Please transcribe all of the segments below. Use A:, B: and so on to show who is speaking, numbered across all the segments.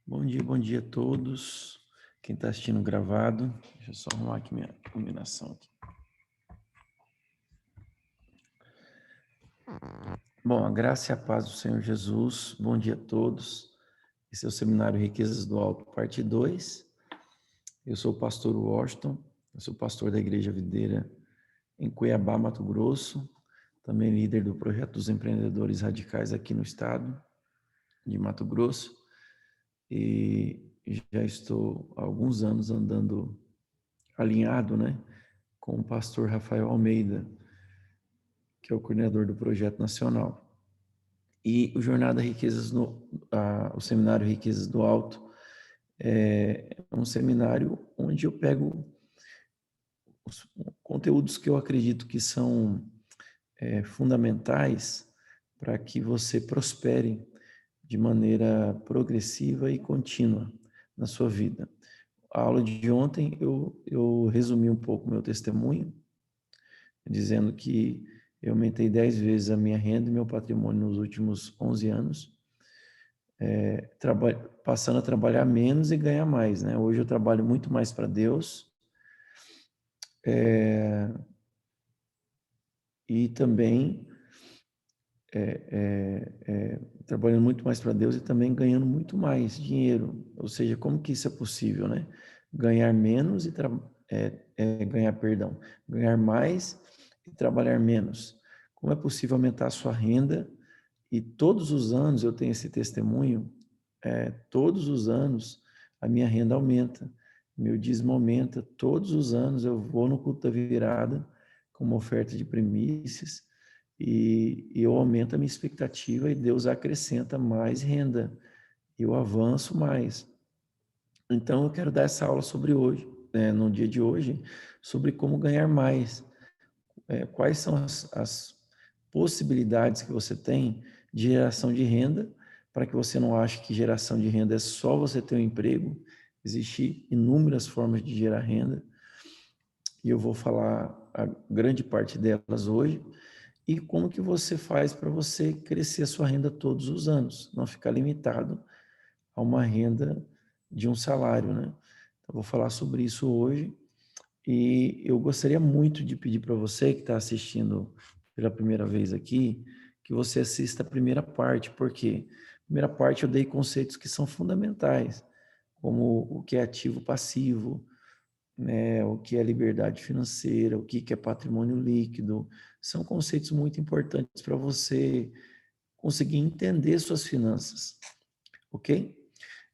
A: Bom dia a todos. Quem está assistindo gravado, deixa eu só arrumar aqui minha combinação aqui. Bom, a graça e a paz do Senhor Jesus. Bom dia a todos. Esse é o Seminário Riquezas do Alto, parte 2. Eu sou o pastor Washington, eu sou pastor da Igreja Videira em Cuiabá, Mato Grosso, também líder do projeto dos empreendedores radicais aqui no estado de Mato Grosso. E já estou há alguns anos andando alinhado, né, com o pastor Rafael Almeida, que é o coordenador do projeto nacional. E o Jornada Riquezas o Seminário Riquezas do Alto é um seminário onde eu pego os conteúdos que eu acredito que são fundamentais para que você prospere de maneira progressiva e contínua na sua vida. A aula de ontem eu resumi um pouco meu testemunho, dizendo que eu aumentei 10 vezes a minha renda e meu patrimônio nos últimos 11 anos, passando a trabalhar menos e ganhar mais, né? Hoje eu trabalho muito mais para Deus, e também trabalhando muito mais para Deus e também ganhando muito mais dinheiro. Ou seja, como que isso é possível, né? Ganhar menos e ganhar mais e trabalhar menos. Como é possível aumentar a sua renda? E todos os anos eu tenho esse testemunho, todos os anos a minha renda aumenta, meu dízimo aumenta, todos os anos eu vou no culto da virada com uma oferta de primícias e eu aumento a minha expectativa e Deus acrescenta mais renda, eu avanço mais. Então eu quero dar essa aula sobre hoje, no dia de hoje, sobre como ganhar mais. Quais são as possibilidades que você tem de geração de renda, para que você não ache que geração de renda é só você ter um emprego. Existem inúmeras formas de gerar renda, e eu vou falar a grande parte delas hoje, e como que você faz para você crescer a sua renda todos os anos, não ficar limitado a uma renda de um salário, né? Então, eu vou falar sobre isso hoje. E eu gostaria muito de pedir para você que está assistindo pela primeira vez aqui, que você assista a primeira parte, porque a primeira parte eu dei conceitos que são fundamentais, como o que é ativo passivo, né, o que é liberdade financeira, o que é patrimônio líquido. São conceitos muito importantes para você conseguir entender suas finanças, ok?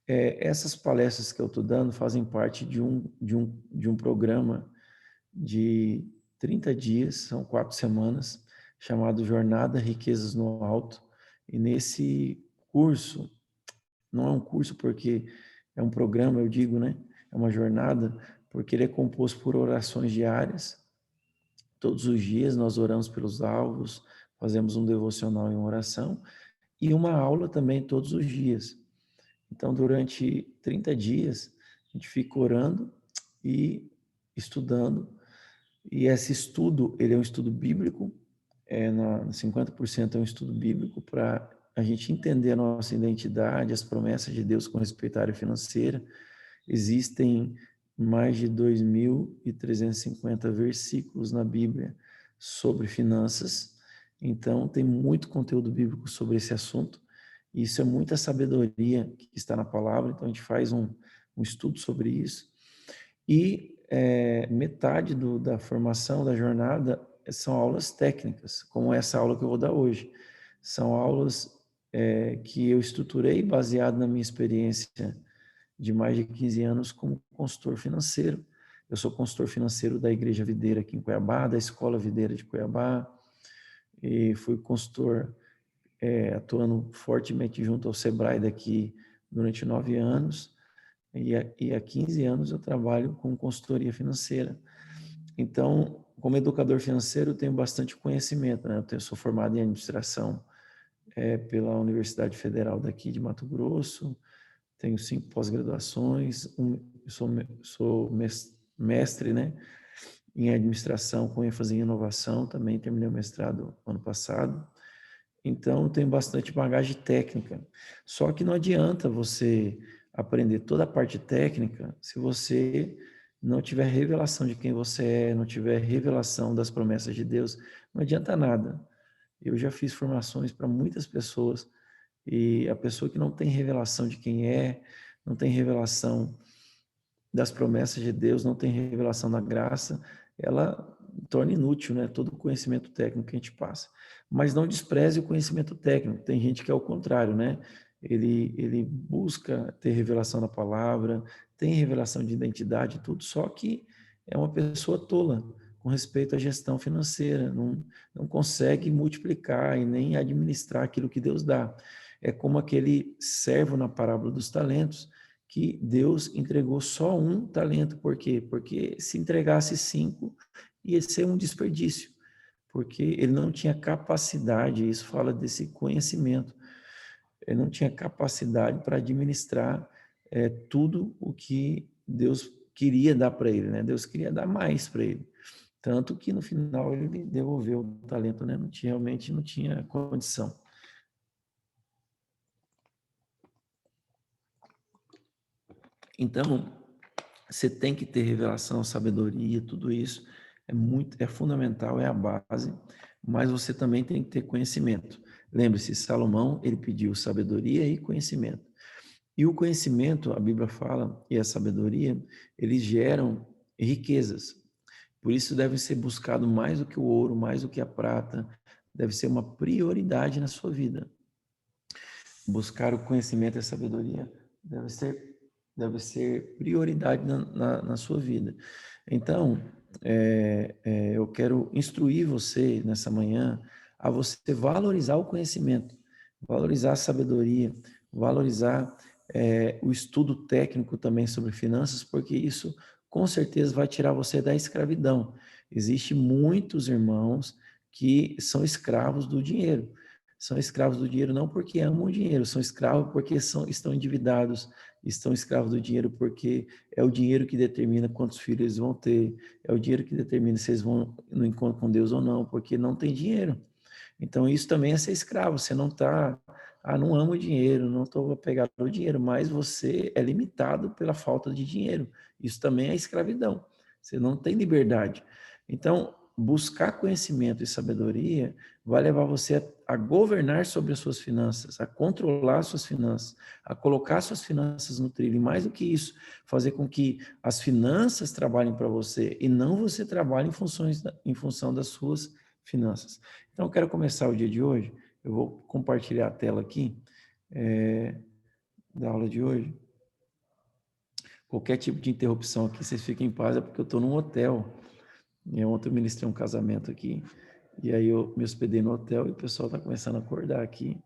A: Essas palestras que eu estou dando fazem parte de um programa de 30 dias, são 4 semanas, chamado Jornada Riquezas no Alto. E nesse curso, não é um curso porque é um programa, eu digo, né? É uma jornada, porque ele é composto por orações diárias. Todos os dias nós oramos pelos alvos, fazemos um devocional em oração e uma aula também todos os dias. Então, durante 30 dias, a gente fica orando e estudando. E esse estudo, ele é um estudo bíblico, 50% é um estudo bíblico para a gente entender a nossa identidade, as promessas de Deus com respeito à área financeira. Existem mais de 2.350 versículos na Bíblia sobre finanças, então tem muito conteúdo bíblico sobre esse assunto. Isso é muita sabedoria que está na palavra, então a gente faz um estudo sobre isso. E metade da formação da jornada são aulas técnicas, como essa aula que eu vou dar hoje. São aulas que eu estruturei baseado na minha experiência de mais de 15 anos como consultor financeiro. Eu sou consultor financeiro da Igreja Videira aqui em Cuiabá, da Escola Videira de Cuiabá, e fui consultor atuando fortemente junto ao Sebrae daqui durante 9 anos, e há 15 anos eu trabalho com consultoria financeira. Então, como educador financeiro, eu tenho bastante conhecimento, né? Eu sou formado em administração pela Universidade Federal daqui de Mato Grosso, tenho 5 pós-graduações, sou mestre, né, em administração com ênfase em inovação, também terminei o mestrado ano passado. Então, tenho bastante bagagem técnica. Só que não adianta você aprender toda a parte técnica se você não tiver revelação de quem você é, não tiver revelação das promessas de Deus, não adianta nada. Eu já fiz formações para muitas pessoas e a pessoa que não tem revelação de quem é, não tem revelação das promessas de Deus, não tem revelação da graça, ela torna inútil, né, todo o conhecimento técnico que a gente passa. Mas não despreze o conhecimento técnico. Tem gente que é o contrário, né? Ele busca ter revelação da palavra, tem revelação de identidade, tudo, só que é uma pessoa tola com respeito à gestão financeira, não consegue multiplicar e nem administrar aquilo que Deus dá. É como aquele servo na parábola dos talentos, que Deus entregou só um talento. Por quê? Porque se entregasse 5, ia ser um desperdício, porque ele não tinha capacidade, isso fala desse conhecimento, ele não tinha capacidade para administrar tudo o que Deus queria dar para ele, né? Deus queria dar mais para ele. Tanto que no final ele devolveu o talento, né? Realmente não tinha condição. Então, você tem que ter revelação, sabedoria, tudo isso é fundamental, é a base, mas você também tem que ter conhecimento. Lembre-se, Salomão, ele pediu sabedoria e conhecimento. E o conhecimento, a Bíblia fala, e a sabedoria, eles geram riquezas. Por isso deve ser buscado mais do que o ouro, mais do que a prata, deve ser uma prioridade na sua vida. Buscar o conhecimento e a sabedoria deve ser prioridade na sua vida. Então, eu quero instruir você nessa manhã a você valorizar o conhecimento, valorizar a sabedoria, valorizar o estudo técnico também sobre finanças, porque isso com certeza vai tirar você da escravidão. Existem muitos irmãos que são escravos do dinheiro. São escravos do dinheiro não porque amam o dinheiro, são escravos porque estão endividados, estão escravos do dinheiro porque é o dinheiro que determina quantos filhos eles vão ter, é o dinheiro que determina se eles vão no encontro com Deus ou não, porque não tem dinheiro. Então isso também é ser escravo, você não está, não amo o dinheiro, não estou apegado ao dinheiro, mas você é limitado pela falta de dinheiro. Isso também é escravidão, você não tem liberdade. Então, buscar conhecimento e sabedoria vai levar você a governar sobre as suas finanças, a controlar as suas finanças, a colocar suas finanças no trilho. E mais do que isso, fazer com que as finanças trabalhem para você e não você trabalhe em função das suas finanças. Então, eu quero começar o dia de hoje. Eu vou compartilhar a tela aqui da aula de hoje. Qualquer tipo de interrupção aqui, vocês fiquem em paz, é porque eu estou num hotel. E ontem eu ministrei um casamento aqui, e aí eu me hospedei no hotel e o pessoal está começando a acordar aqui.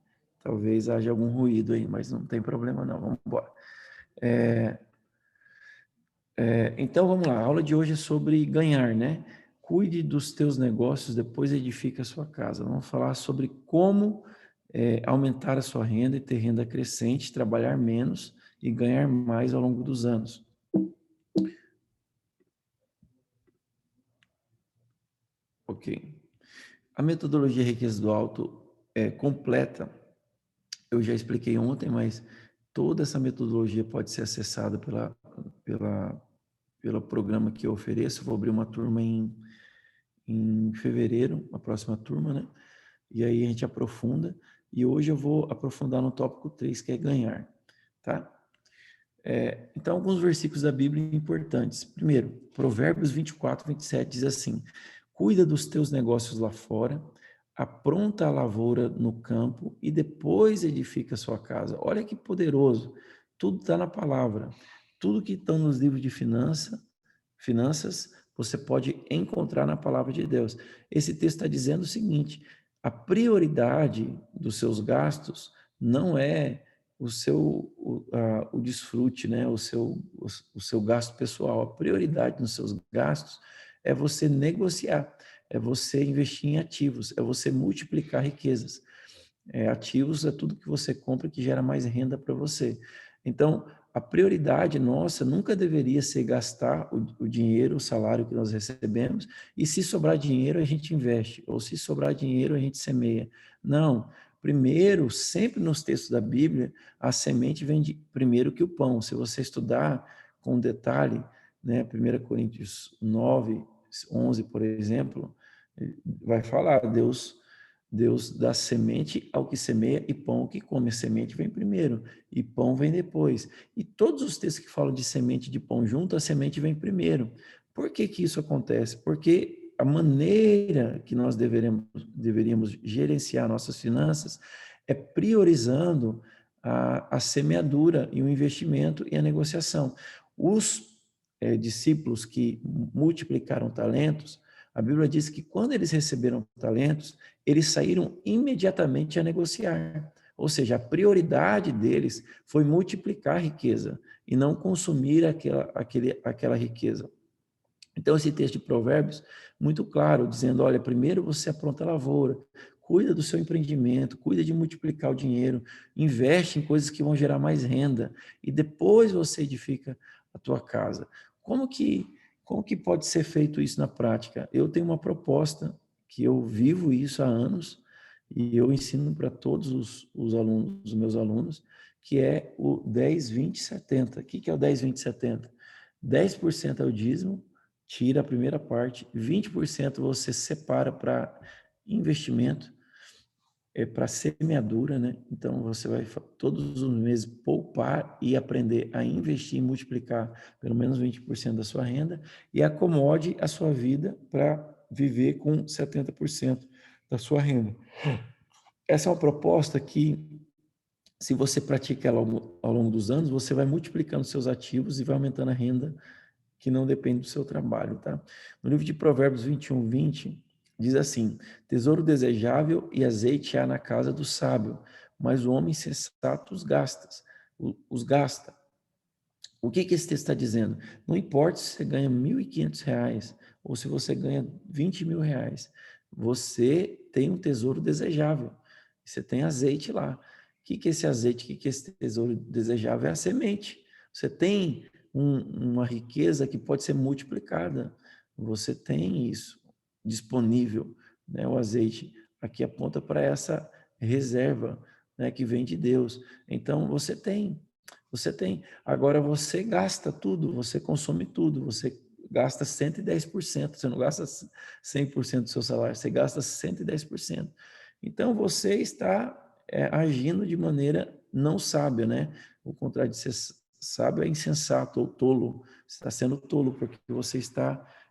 A: Talvez haja algum ruído aí, mas não tem problema não, vamos embora. Então vamos lá, a aula de hoje é sobre ganhar, né? Cuide dos teus negócios, depois edifique a sua casa. Vamos falar sobre como aumentar a sua renda e ter renda crescente, trabalhar menos e ganhar mais ao longo dos anos. Ok. A metodologia Riqueza do Alto é completa. Eu já expliquei ontem, mas toda essa metodologia pode ser acessada pelo programa que eu ofereço. Vou abrir uma turma em fevereiro, a próxima turma, né? E aí a gente aprofunda. E hoje eu vou aprofundar no tópico 3, que é ganhar, tá? Então, alguns versículos da Bíblia importantes. Primeiro, Provérbios 24, 27 diz assim: cuida dos teus negócios lá fora, apronta a lavoura no campo e depois edifica a sua casa. Olha que poderoso. Tudo está na palavra. Tudo que está nos livros de finanças, você pode encontrar na palavra de Deus. Esse texto está dizendo o seguinte: a prioridade dos seus gastos não é o desfrute, né? O seu gasto pessoal. A prioridade nos seus gastos é você negociar, é você investir em ativos, é você multiplicar riquezas. Ativos é tudo que você compra que gera mais renda para você. Então, a prioridade nossa nunca deveria ser gastar o dinheiro, o salário que nós recebemos, e se sobrar dinheiro a gente investe, ou se sobrar dinheiro a gente semeia. Não, primeiro, sempre nos textos da Bíblia, a semente vem primeiro que o pão. Se você estudar com detalhe, né, 1 Coríntios 9, 11, por exemplo, vai falar, Deus dá semente ao que semeia e pão ao que come. A semente vem primeiro e pão vem depois. E todos os textos que falam de semente e de pão junto, a semente vem primeiro. Por que que isso acontece? Porque a maneira que nós deveríamos gerenciar nossas finanças é priorizando a semeadura e o investimento e a negociação. Os discípulos que multiplicaram talentos, a Bíblia diz que quando eles receberam talentos, eles saíram imediatamente a negociar. Ou seja, a prioridade deles foi multiplicar a riqueza e não consumir aquela riqueza. Então, esse texto de Provérbios, muito claro, dizendo, olha, primeiro você apronta a lavoura, cuida do seu empreendimento, cuida de multiplicar o dinheiro, investe em coisas que vão gerar mais renda, e depois você edifica a tua casa. Como que pode ser feito isso na prática? Eu tenho uma proposta, que eu vivo isso há anos, e eu ensino para todos os alunos, os meus alunos, que é o 10, 20, 70. O que é o 10, 20, 70? 10% é o dízimo, tira a primeira parte, 20% você separa para investimento, para semeadura, né? Então você vai todos os meses poupar e aprender a investir e multiplicar pelo menos 20% da sua renda e acomode a sua vida para viver com 70% da sua renda. Essa é uma proposta que, se você pratica ela ao longo dos anos, você vai multiplicando seus ativos e vai aumentando a renda que não depende do seu trabalho, tá? No livro de Provérbios 21, 20, diz assim: tesouro desejável e azeite há na casa do sábio, mas o homem sensato os gasta. O que esse texto está dizendo? Não importa se você ganha R$ 1.500 ou se você ganha R$ 20.000, você tem um tesouro desejável. Você tem azeite lá. O que é esse azeite? O que é esse tesouro desejável? É a semente. Você tem uma riqueza que pode ser multiplicada. Você tem isso disponível, né? O azeite aqui aponta para essa reserva, né, que vem de Deus. Então, você tem. Agora você gasta tudo, você consome tudo, você gasta 110%, você não gasta 100% do seu salário, você gasta 110%. Então você está agindo de maneira não sábia, né? O contrário de ser sábio é insensato ou tolo. Você está sendo tolo porque você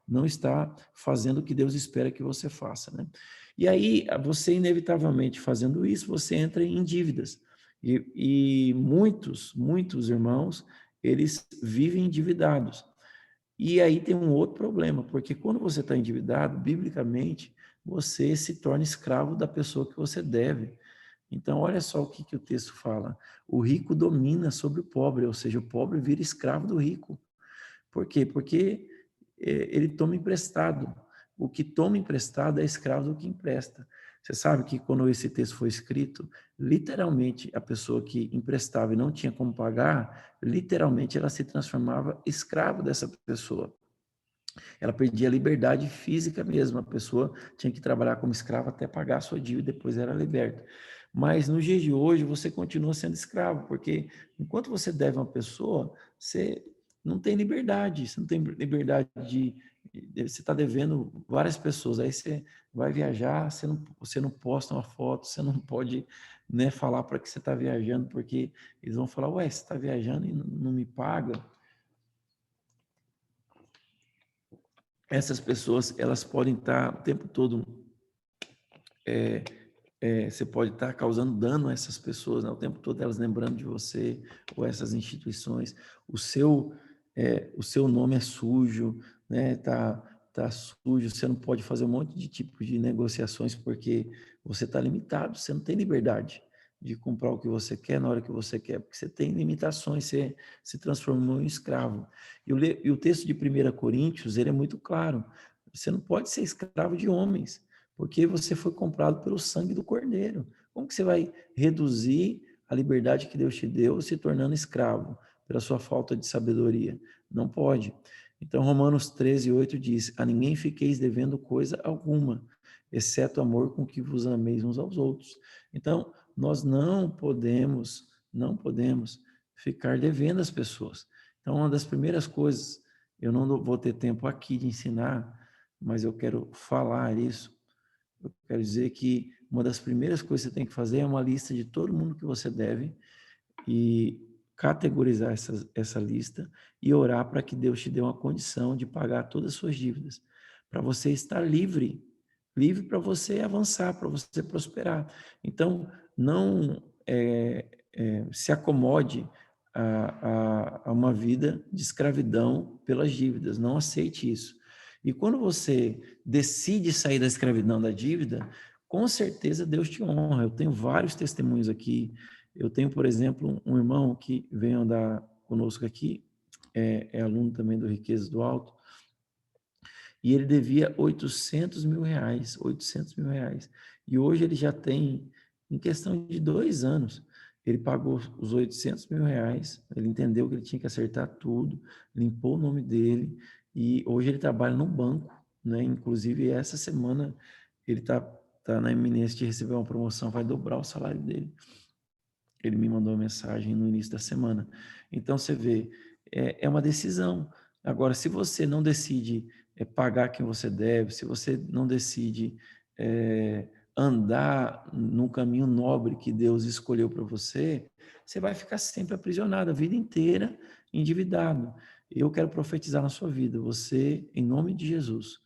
A: não está fazendo o que Deus espera que você faça, né? E aí, você inevitavelmente fazendo isso, você entra em dívidas. E muitos irmãos, eles vivem endividados. E aí tem um outro problema, porque quando você está endividado, biblicamente, você se torna escravo da pessoa que você deve. Então, olha só o que o texto fala. O rico domina sobre o pobre, ou seja, o pobre vira escravo do rico. Por quê? Porque ele toma emprestado. O que toma emprestado é escravo do que empresta. Você sabe que quando esse texto foi escrito, literalmente a pessoa que emprestava e não tinha como pagar, literalmente ela se transformava escravo dessa pessoa. Ela perdia a liberdade física mesmo. A pessoa tinha que trabalhar como escravo até pagar a sua dívida, depois era liberta. Mas no dia de hoje você continua sendo escravo, porque enquanto você deve a uma pessoa, você não tem liberdade, você não tem liberdade você está devendo várias pessoas, aí você vai viajar, você não posta uma foto, você não pode, né, falar para que você está viajando, porque eles vão falar, ué, você está viajando e não me paga. Essas pessoas, elas podem estar o tempo todo, você pode estar causando dano a essas pessoas, né? O tempo todo elas lembrando de você, ou essas instituições, o seu nome é sujo, né? Tá sujo, você não pode fazer um monte de tipo de negociações porque você está limitado, você não tem liberdade de comprar o que você quer na hora que você quer, porque você tem limitações, você se transformou em escravo. E o texto de 1 Coríntios, ele é muito claro, você não pode ser escravo de homens, porque você foi comprado pelo sangue do Cordeiro. Como que você vai reduzir a liberdade que Deus te deu se tornando escravo pela sua falta de sabedoria? Não pode. Então, Romanos 13, 8 diz, a ninguém fiqueis devendo coisa alguma, exceto amor com que vos ameis uns aos outros. Então, nós não podemos ficar devendo às pessoas. Então, uma das primeiras coisas, eu não vou ter tempo aqui de ensinar, mas eu quero falar isso. Eu quero dizer que uma das primeiras coisas que você tem que fazer é uma lista de todo mundo que você deve e categorizar essa lista e orar para que Deus te dê uma condição de pagar todas as suas dívidas, para você estar livre, livre para você avançar, para você prosperar. Então, não se acomode a uma vida de escravidão pelas dívidas, não aceite isso. E quando você decide sair da escravidão da dívida, com certeza Deus te honra. Eu tenho vários testemunhos aqui. Eu tenho, por exemplo, um irmão que vem andar conosco aqui, é aluno também do Riquezas do Alto, e ele devia 800 mil reais, 800 mil reais. E hoje ele já tem, em questão de 2 anos, ele pagou os 800 mil reais, ele entendeu que ele tinha que acertar tudo, limpou o nome dele, e hoje ele trabalha no banco, né? Inclusive, essa semana ele tá na iminência de receber uma promoção, vai dobrar o salário dele. Ele me mandou uma mensagem no início da semana. Então, você vê, é uma decisão. Agora, se você não decide pagar quem você deve, se você não decide andar no caminho nobre que Deus escolheu para você, você vai ficar sempre aprisionado a vida inteira, endividado. Eu quero profetizar na sua vida. Você, em nome de Jesus,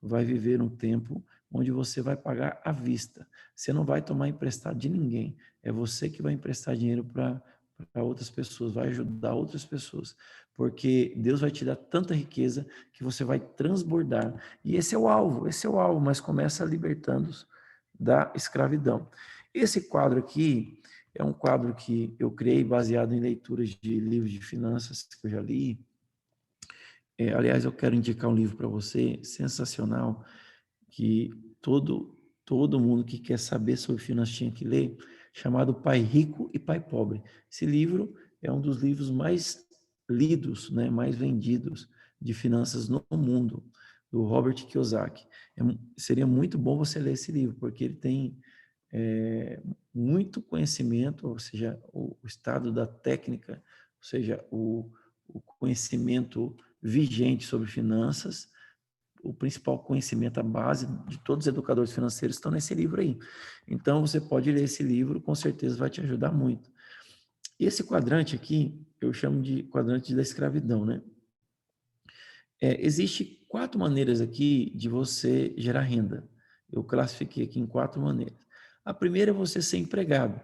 A: vai viver um tempo onde você vai pagar à vista. Você não vai tomar emprestado de ninguém. É você que vai emprestar dinheiro para outras pessoas, vai ajudar outras pessoas, porque Deus vai te dar tanta riqueza que você vai transbordar. E esse é o alvo, mas começa libertando-os da escravidão. Esse quadro aqui é um quadro que eu criei baseado em leituras de livros de finanças que eu já li. Aliás, eu quero indicar um livro para você, sensacional, que todo mundo que quer saber sobre finanças tinha que ler, chamado Pai Rico e Pai Pobre. Esse livro é um dos livros mais lidos, né, mais vendidos de finanças no mundo, do Robert Kiyosaki. Seria muito bom você ler esse livro, porque ele tem muito conhecimento, ou seja, o estado da técnica, ou seja, o conhecimento vigente sobre finanças, o principal conhecimento, a base de todos os educadores financeiros estão nesse livro aí. Então, você pode ler esse livro, com certeza vai te ajudar muito. Esse quadrante aqui, eu chamo de quadrante da escravidão, né? Existe 4 maneiras aqui de você gerar renda. Eu classifiquei aqui em 4 maneiras. A primeira é você ser empregado.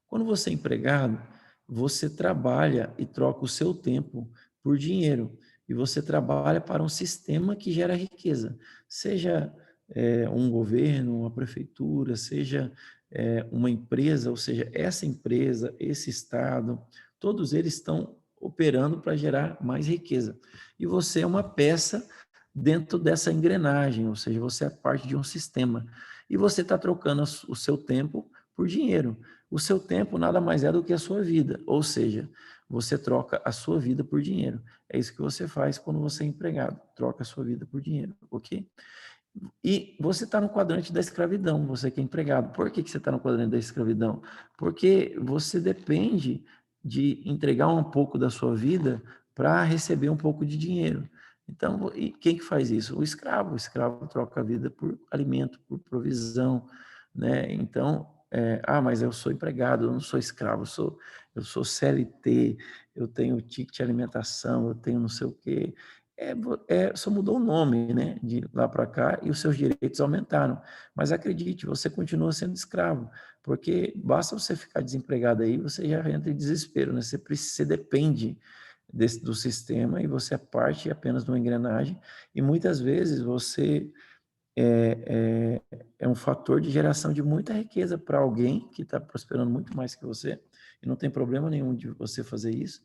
A: Quando você é empregado, você trabalha e troca o seu tempo por dinheiro. E você trabalha para um sistema que gera riqueza. Seja um governo, uma prefeitura, seja uma empresa, ou seja, essa empresa, esse estado, todos eles estão operando para gerar mais riqueza. E você é uma peça dentro dessa engrenagem, ou seja, você é parte de um sistema. E você está trocando o seu tempo por dinheiro. O seu tempo nada mais é do que a sua vida, ou seja, você troca a sua vida por dinheiro. É isso que você faz quando você é empregado, troca a sua vida por dinheiro, ok? E você está no quadrante da escravidão, você que é empregado. Por que você está no quadrante da escravidão? Porque você depende de entregar um pouco da sua vida para receber um pouco de dinheiro. Então, e quem que faz isso? O escravo troca a vida por alimento, por provisão, né? Então, mas eu sou empregado, eu não sou escravo, eu sou CLT, eu tenho ticket de alimentação, eu tenho não sei o quê. Só mudou o nome, né, de lá para cá e os seus direitos aumentaram. Mas acredite, você continua sendo escravo, porque basta você ficar desempregado aí, você já entra em desespero, né? Você depende do sistema e você é parte apenas de uma engrenagem e muitas vezes você é um fator de geração de muita riqueza para alguém que está prosperando muito mais que você e não tem problema nenhum de você fazer isso.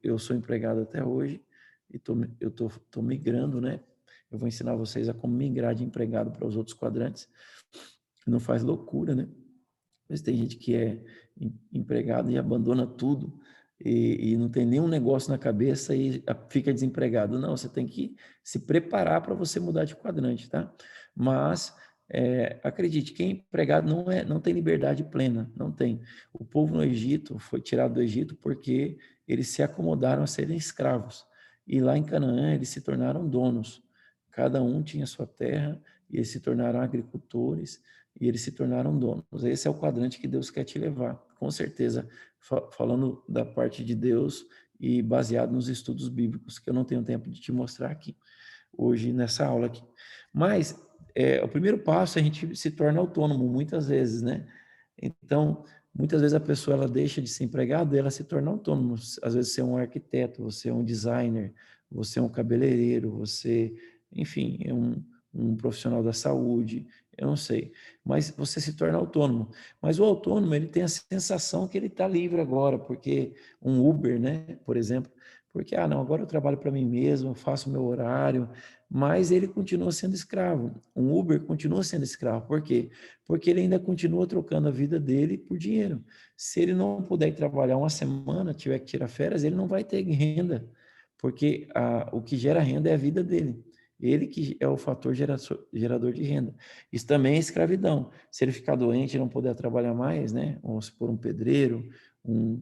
A: Eu sou empregado até hoje e eu tô migrando, né? Eu vou ensinar vocês a como migrar de empregado para os outros quadrantes. Não faz loucura, né? Mas tem gente que é empregado e abandona tudo e não tem nenhum negócio na cabeça e fica desempregado. Não, você tem que se preparar para você mudar de quadrante, tá? Mas Acredite, quem é empregado não tem liberdade plena, não tem. O povo no Egito foi tirado do Egito porque eles se acomodaram a serem escravos. E lá em Canaã eles se tornaram donos. Cada um tinha sua terra e eles se tornaram agricultores e eles se tornaram donos. Esse é o quadrante que Deus quer te levar. Com certeza, falando da parte de Deus e baseado nos estudos bíblicos, que eu não tenho tempo de te mostrar aqui, hoje nessa aula aqui. Mas o primeiro passo, a gente se torna autônomo muitas vezes, né? Então, muitas vezes a pessoa ela deixa de ser empregada e ela se torna autônoma. Às vezes você é um arquiteto, você é um designer, você é um cabeleireiro, você, enfim, é um profissional da saúde, eu não sei. Mas você se torna autônomo. Mas o autônomo, ele tem a sensação que ele está livre agora, porque um Uber, né, por exemplo, porque, não, agora eu trabalho para mim mesmo, eu faço o meu horário, mas ele continua sendo escravo. Um Uber continua sendo escravo. Por quê? Porque ele ainda continua trocando a vida dele por dinheiro. Se ele não puder ir trabalhar uma semana, tiver que tirar férias, ele não vai ter renda, porque o que gera renda é a vida dele. Ele que é o fator gerador de renda. Isso também é escravidão. Se ele ficar doente e não puder trabalhar mais, né? Ou se for um pedreiro, um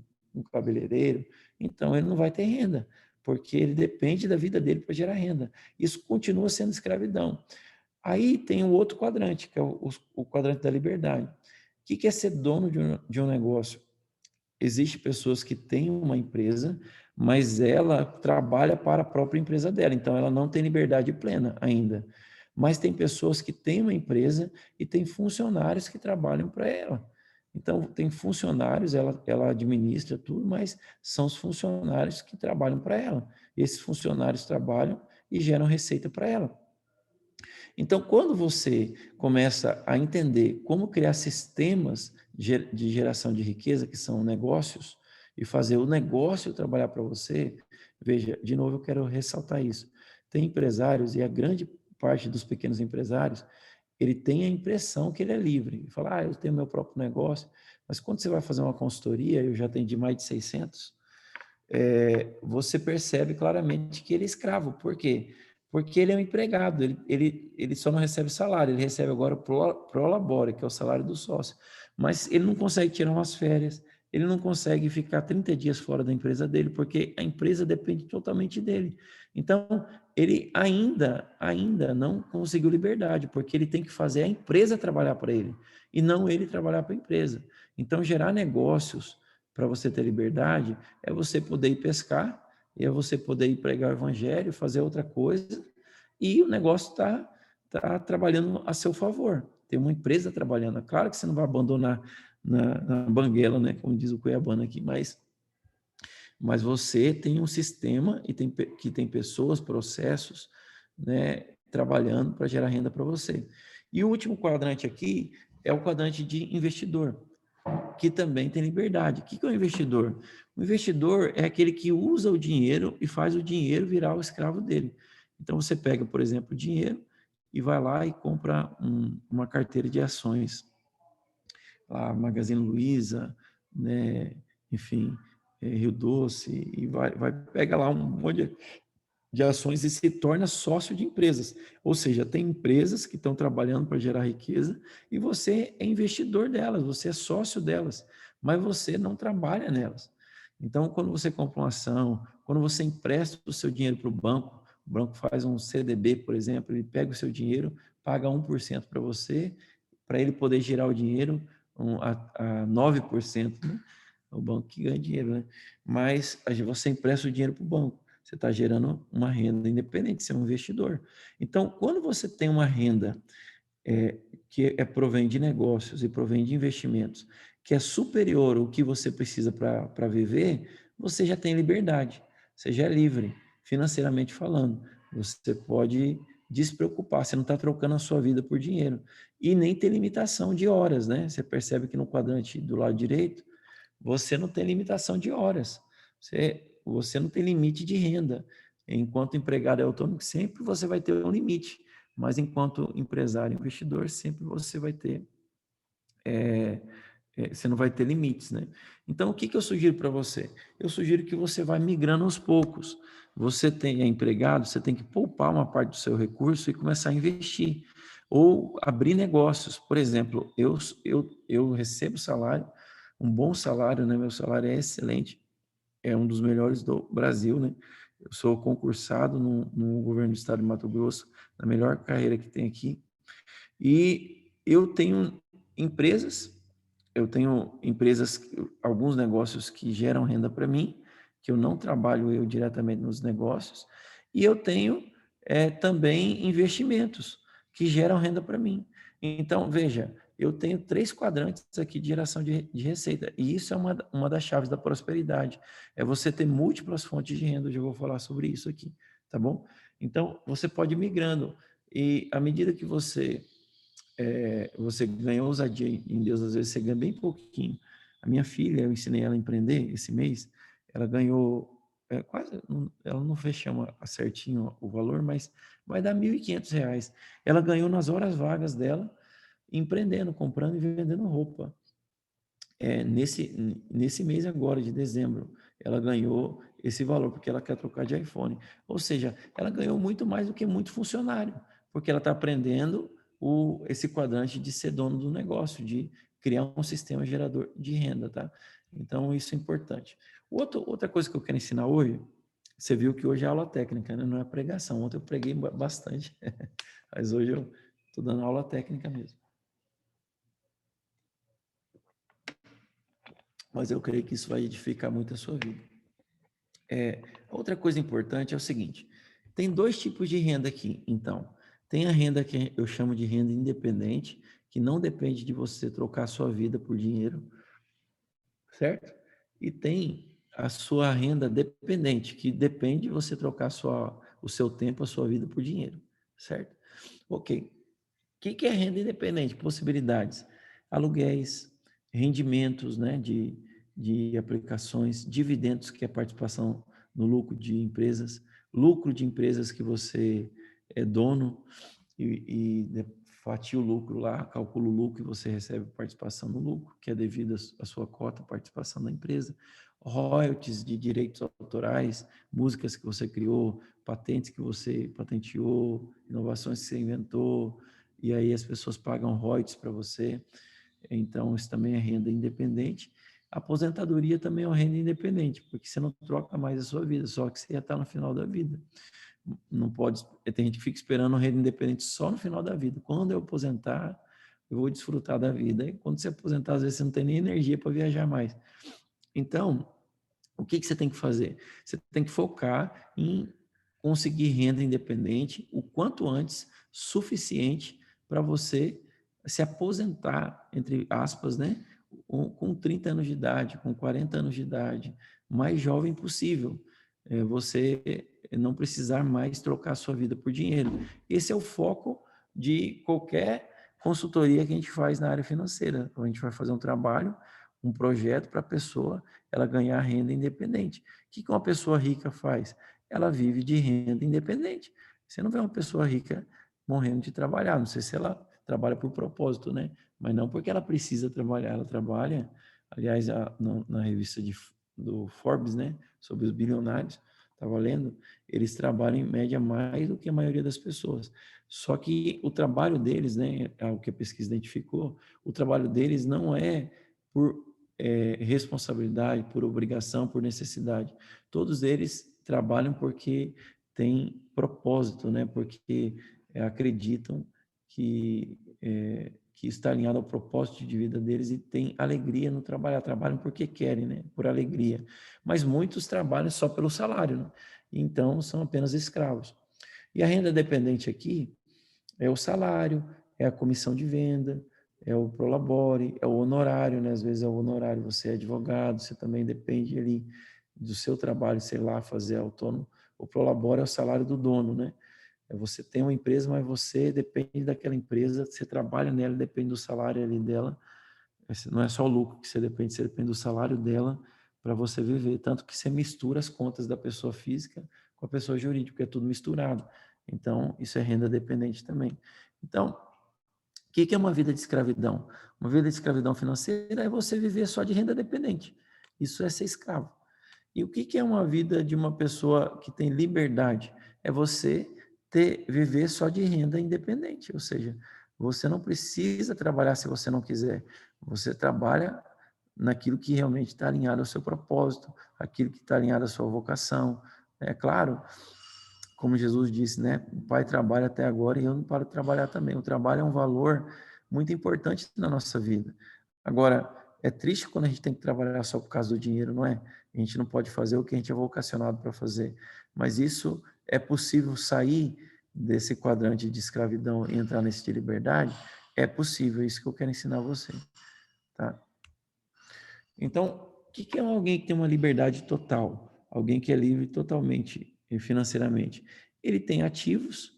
A: cabeleireiro, então ele não vai ter renda, porque ele depende da vida dele para gerar renda. Isso continua sendo escravidão. Aí tem o outro quadrante, que é o quadrante da liberdade. O que é ser dono de um negócio? Existem pessoas que têm uma empresa, mas ela trabalha para a própria empresa dela, então ela não tem liberdade plena ainda. Mas tem pessoas que têm uma empresa e tem funcionários que trabalham para ela. Então, tem funcionários, ela administra tudo, mas são os funcionários que trabalham para ela. Esses funcionários trabalham e geram receita para ela. Então, quando você começa a entender como criar sistemas de geração de riqueza, que são negócios, e fazer o negócio trabalhar para você, veja, de novo eu quero ressaltar isso. Tem empresários, e a grande parte dos pequenos empresários, ele tem a impressão que ele é livre. Ele fala, eu tenho meu próprio negócio, mas quando você vai fazer uma consultoria, eu já atendi mais de 600, você percebe claramente que ele é escravo. Por quê? Porque ele é um empregado, ele só não recebe salário, ele recebe agora o prolabore, que é o salário do sócio. Mas ele não consegue tirar umas férias, ele não consegue ficar 30 dias fora da empresa dele, porque a empresa depende totalmente dele. Então, ele ainda não conseguiu liberdade, porque ele tem que fazer a empresa trabalhar para ele, e não ele trabalhar para a empresa. Então, gerar negócios para você ter liberdade é você poder ir pescar, e é você poder ir pregar o evangelho, fazer outra coisa, e o negócio tá trabalhando a seu favor. Tem uma empresa trabalhando. Claro que você não vai abandonar na banguela, né, como diz o Cuiabano aqui, mas você tem um sistema e que tem pessoas, processos, né, trabalhando para gerar renda para você. E o último quadrante aqui é o quadrante de investidor, que também tem liberdade. O que é o investidor? O investidor é aquele que usa o dinheiro e faz o dinheiro virar o escravo dele. Então, você pega, por exemplo, o dinheiro e vai lá e compra uma carteira de ações, a Magazine Luiza, né? Enfim, Rio Doce, e pega lá um monte de ações e se torna sócio de empresas. Ou seja, tem empresas que estão trabalhando para gerar riqueza e você é investidor delas, você é sócio delas, mas você não trabalha nelas. Então, quando você compra uma ação, quando você empresta o seu dinheiro para o banco faz um CDB, por exemplo, ele pega o seu dinheiro, paga 1% para você, para ele poder girar o dinheiro a 9%, né? O banco que ganha dinheiro, né? Mas você empresta o dinheiro para o banco. Você está gerando uma renda independente, você é um investidor. Então, quando você tem uma renda que provém de negócios e provém de investimentos, que é superior ao que você precisa para viver, você já tem liberdade, você já é livre, financeiramente falando. Você pode despreocupar, você não está trocando a sua vida por dinheiro. E nem tem limitação de horas, né? Você percebe que no quadrante do lado direito, você não tem limitação de horas. Você não tem limite de renda. Enquanto empregado é autônomo, sempre você vai ter um limite. Mas enquanto empresário, investidor, sempre você vai ter, você não vai ter limites, né? Então, o que eu sugiro para você? Eu sugiro que você vá migrando aos poucos. Você é empregado, você tem que poupar uma parte do seu recurso e começar a investir. Ou abrir negócios. Por exemplo, eu recebo salário, um bom salário, né? Meu salário é excelente, é um dos melhores do Brasil, né? Eu sou concursado no governo do estado de Mato Grosso, na melhor carreira que tem aqui. E eu tenho empresas, alguns negócios que geram renda para mim, que eu não trabalho eu diretamente nos negócios, e eu tenho também investimentos que geram renda para mim. Então, veja, eu tenho 3 quadrantes aqui de geração de receita, e isso é uma das chaves da prosperidade, é você ter múltiplas fontes de renda, hoje eu vou falar sobre isso aqui, tá bom? Então, você pode ir migrando, e à medida que você ganha ousadia em Deus, às vezes você ganha bem pouquinho. A minha filha, eu ensinei ela a empreender esse mês, ela ganhou quase, ela não fechamos certinho o valor, mas vai dar R$ 1.500. Ela ganhou nas horas vagas dela, empreendendo, comprando e vendendo roupa. Nesse mês agora, de dezembro, ela ganhou esse valor, porque ela quer trocar de iPhone. Ou seja, ela ganhou muito mais do que muito funcionário, porque ela está aprendendo esse quadrante de ser dono do negócio, de criar um sistema gerador de renda, tá? Então, isso é importante. Outra coisa que eu quero ensinar hoje, você viu que hoje é aula técnica, né? Não é pregação. Ontem eu preguei bastante, mas hoje eu estou dando aula técnica mesmo. Mas eu creio que isso vai edificar muito a sua vida. Outra coisa importante é o seguinte: tem 2 tipos de renda aqui, então. Tem a renda que eu chamo de renda independente, que não depende de você trocar a sua vida por dinheiro, certo? E tem a sua renda dependente, que depende de você trocar o seu tempo, a sua vida por dinheiro, certo? Ok. O que é renda independente? Possibilidades: aluguéis, rendimentos, né, de aplicações, dividendos, que é participação no lucro de empresas que você é dono e fatia o lucro lá, calcula o lucro e você recebe participação no lucro, que é devido à sua cota, participação da empresa, royalties de direitos autorais, músicas que você criou, patentes que você patenteou, inovações que você inventou, e aí as pessoas pagam royalties para você. Então, isso também é renda independente. A aposentadoria também é uma renda independente, porque você não troca mais a sua vida, só que você já está no final da vida. Não pode, tem gente que fica esperando renda independente só no final da vida. Quando eu aposentar, eu vou desfrutar da vida. E quando você aposentar, às vezes você não tem nem energia para viajar mais. Então, o que você tem que fazer? Você tem que focar em conseguir renda independente o quanto antes, suficiente para você se aposentar, entre aspas, né? Com 30 anos de idade, com 40 anos de idade, mais jovem possível. Você não precisar mais trocar a sua vida por dinheiro. Esse é o foco de qualquer consultoria que a gente faz na área financeira. A gente vai fazer um trabalho, um projeto para a pessoa ela ganhar renda independente. O que uma pessoa rica faz? Ela vive de renda independente. Você não vê uma pessoa rica morrendo de trabalhar, não sei se ela trabalha por propósito, né? Mas não porque ela precisa trabalhar, ela trabalha, aliás, na revista do Forbes, né, sobre os bilionários, estava lendo, eles trabalham em média mais do que a maioria das pessoas. Só que o trabalho deles, né, é o que a pesquisa identificou, o trabalho deles não é por responsabilidade, por obrigação, por necessidade. Todos eles trabalham porque têm propósito, né? Porque acreditam que está alinhado ao propósito de vida deles e tem alegria no trabalhar. Trabalham porque querem, né? Por alegria. Mas muitos trabalham só pelo salário, né? Então são apenas escravos. E a renda dependente aqui é o salário, é a comissão de venda, é o prolabore, é o honorário, né? Às vezes é o honorário, você é advogado, você também depende ali do seu trabalho, sei lá, fazer autônomo. O prolabore é o salário do dono, né? Você tem uma empresa, mas você depende daquela empresa, você trabalha nela, depende do salário ali dela. Não é só o lucro que você depende do salário dela para você viver. Tanto que você mistura as contas da pessoa física com a pessoa jurídica, porque é tudo misturado. Então, isso é renda dependente também. Então, o que é uma vida de escravidão? Uma vida de escravidão financeira é você viver só de renda dependente. Isso é ser escravo. E o que é uma vida de uma pessoa que tem liberdade? É você viver só de renda independente, ou seja, Você não precisa trabalhar se você não quiser. Você trabalha naquilo que realmente está alinhado ao seu propósito, aquilo que está alinhado à sua vocação. É claro, como Jesus disse, né? O Pai trabalha até agora e eu não paro de trabalhar também. O trabalho é um valor muito importante na nossa vida. Agora, é triste quando a gente tem que trabalhar só por causa do dinheiro, não é? A gente não pode fazer o que a gente é vocacionado para fazer. Mas isso é possível sair desse quadrante de escravidão e entrar nesse de liberdade? É possível, é isso que eu quero ensinar você, tá? Então, o que é alguém que tem uma liberdade total? Alguém que é livre totalmente financeiramente. Ele tem ativos,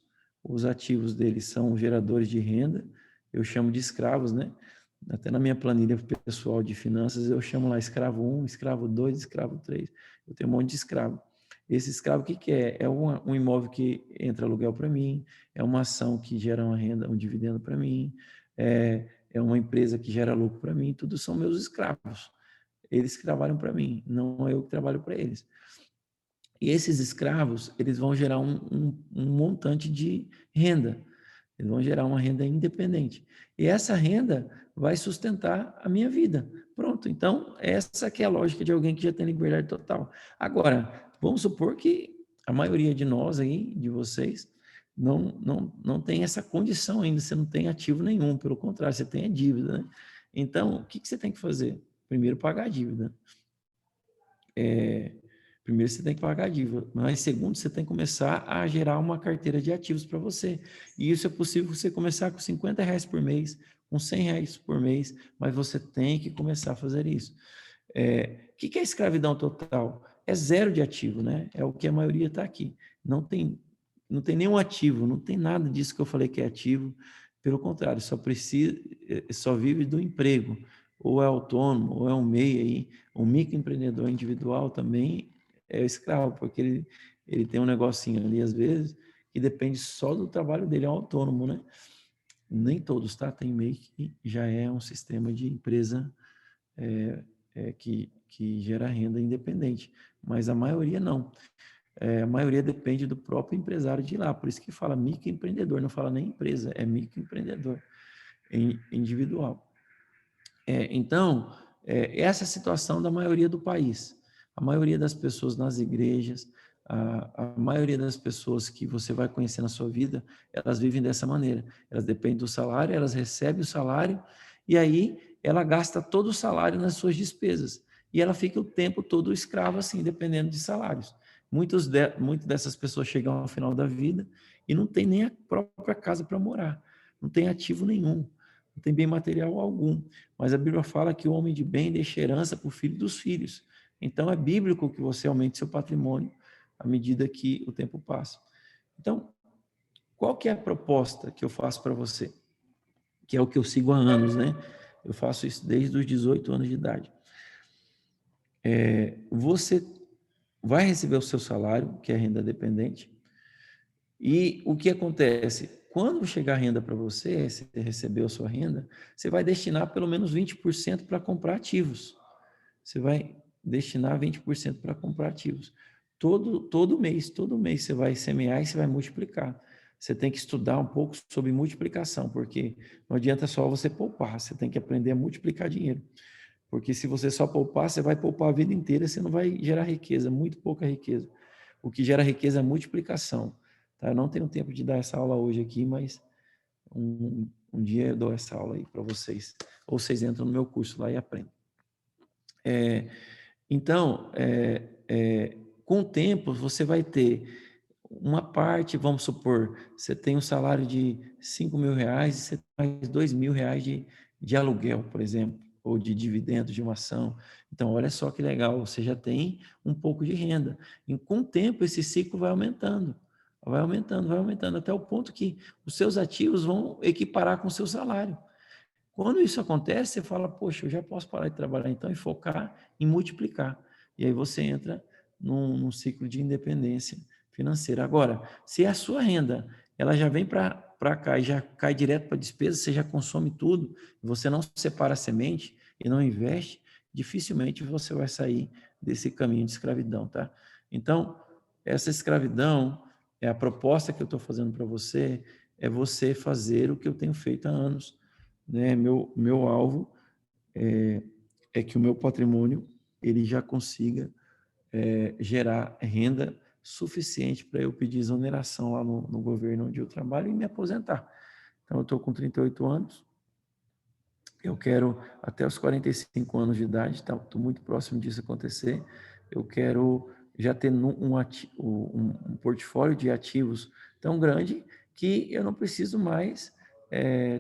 A: os ativos dele são geradores de renda, eu chamo de escravos, né? Até na minha planilha pessoal de finanças, eu chamo lá escravo 1, escravo 2, escravo 3. Eu tenho um monte de escravo. Esse escravo, o que é? É um imóvel que entra aluguel para mim, é uma ação que gera uma renda, um dividendo para mim, é uma empresa que gera lucro para mim, tudo são meus escravos. Eles que trabalham para mim, não eu que trabalho para eles. E esses escravos, eles vão gerar um montante de renda. Eles vão gerar uma renda independente. E essa renda vai sustentar a minha vida. Pronto. Então, essa que é a lógica de alguém que já tem liberdade total. Agora, vamos supor que a maioria de nós aí, de vocês, não tem essa condição ainda. Você não tem ativo nenhum. Pelo contrário, você tem a dívida, né? Então, o que você tem que fazer? Primeiro, pagar a dívida. Primeiro você tem que pagar a dívida, mas segundo você tem que começar a gerar uma carteira de ativos para você. E isso é possível você começar com R$ 50 por mês, com R$ 100 por mês, mas você tem que começar a fazer isso. O que é escravidão total? É zero de ativo, né? É o que a maioria está aqui. Não tem nenhum ativo, não tem nada disso que eu falei que é ativo. Pelo contrário, só vive do emprego. Ou é autônomo, ou é um MEI aí, um microempreendedor individual também é escravo, porque ele tem um negocinho ali, às vezes, que depende só do trabalho dele, é um autônomo, né? Nem todos, tá? Tem MEI que já é um sistema de empresa que gera renda independente, mas a maioria não. A maioria depende do próprio empresário de lá, por isso que fala microempreendedor, não fala nem empresa, é microempreendedor individual. Então, essa é a situação da maioria do país. A maioria das pessoas nas igrejas, a maioria das pessoas que você vai conhecer na sua vida, elas vivem dessa maneira. Elas dependem do salário, elas recebem o salário, e aí ela gasta todo o salário nas suas despesas. E ela fica o tempo todo escrava, assim, dependendo de salários. Muitas dessas pessoas chegam ao final da vida e não tem nem a própria casa para morar, não tem ativo nenhum, não tem bem material algum. Mas a Bíblia fala que o homem de bem deixa herança para o filho dos filhos. Então é bíblico que você aumente seu patrimônio à medida que o tempo passa. Então, qual que é a proposta que eu faço para você? Que é o que eu sigo há anos, né? Eu faço isso desde os 18 anos de idade. Você vai receber o seu salário, que é renda dependente, e o que acontece? Quando chegar a renda para você, você recebeu a sua renda, você vai destinar pelo menos 20% para comprar ativos. Você vai destinar 20% para comprar ativos. Todo mês você vai semear e você vai multiplicar. Você tem que estudar um pouco sobre multiplicação, porque não adianta só você poupar, você tem que aprender a multiplicar dinheiro. Porque se você só poupar, você vai poupar a vida inteira, você não vai gerar riqueza, muito pouca riqueza. O que gera riqueza é a multiplicação. Tá? Eu não tenho tempo de dar essa aula hoje aqui, mas um dia eu dou essa aula aí para vocês. Ou vocês entram no meu curso lá e aprendem. Então, com o tempo, você vai ter uma parte, vamos supor, você tem um salário de R$ 5.000 e você tem mais R$ 2.000 de aluguel, por exemplo, ou de dividendos de uma ação. Então, olha só que legal, você já tem um pouco de renda. E com o tempo, esse ciclo vai aumentando, até o ponto que os seus ativos vão equiparar com o seu salário. Quando isso acontece, você fala, poxa, eu já posso parar de trabalhar então e focar em multiplicar. E aí você entra num ciclo de independência financeira. Agora, se a sua renda ela já vem para cá e já cai direto para despesa, você já consome tudo, você não separa a semente e não investe, dificilmente você vai sair desse caminho de escravidão, tá? Então, essa escravidão é a proposta que eu estou fazendo para você, é você fazer o que eu tenho feito há anos, né? Meu alvo é que o meu patrimônio ele já consiga gerar renda suficiente para eu pedir exoneração lá no governo onde eu trabalho e me aposentar. Então, eu estou com 38 anos, eu quero, até os 45 anos de idade, estou muito próximo disso acontecer, eu quero já ter um portfólio de ativos tão grande que eu não preciso mais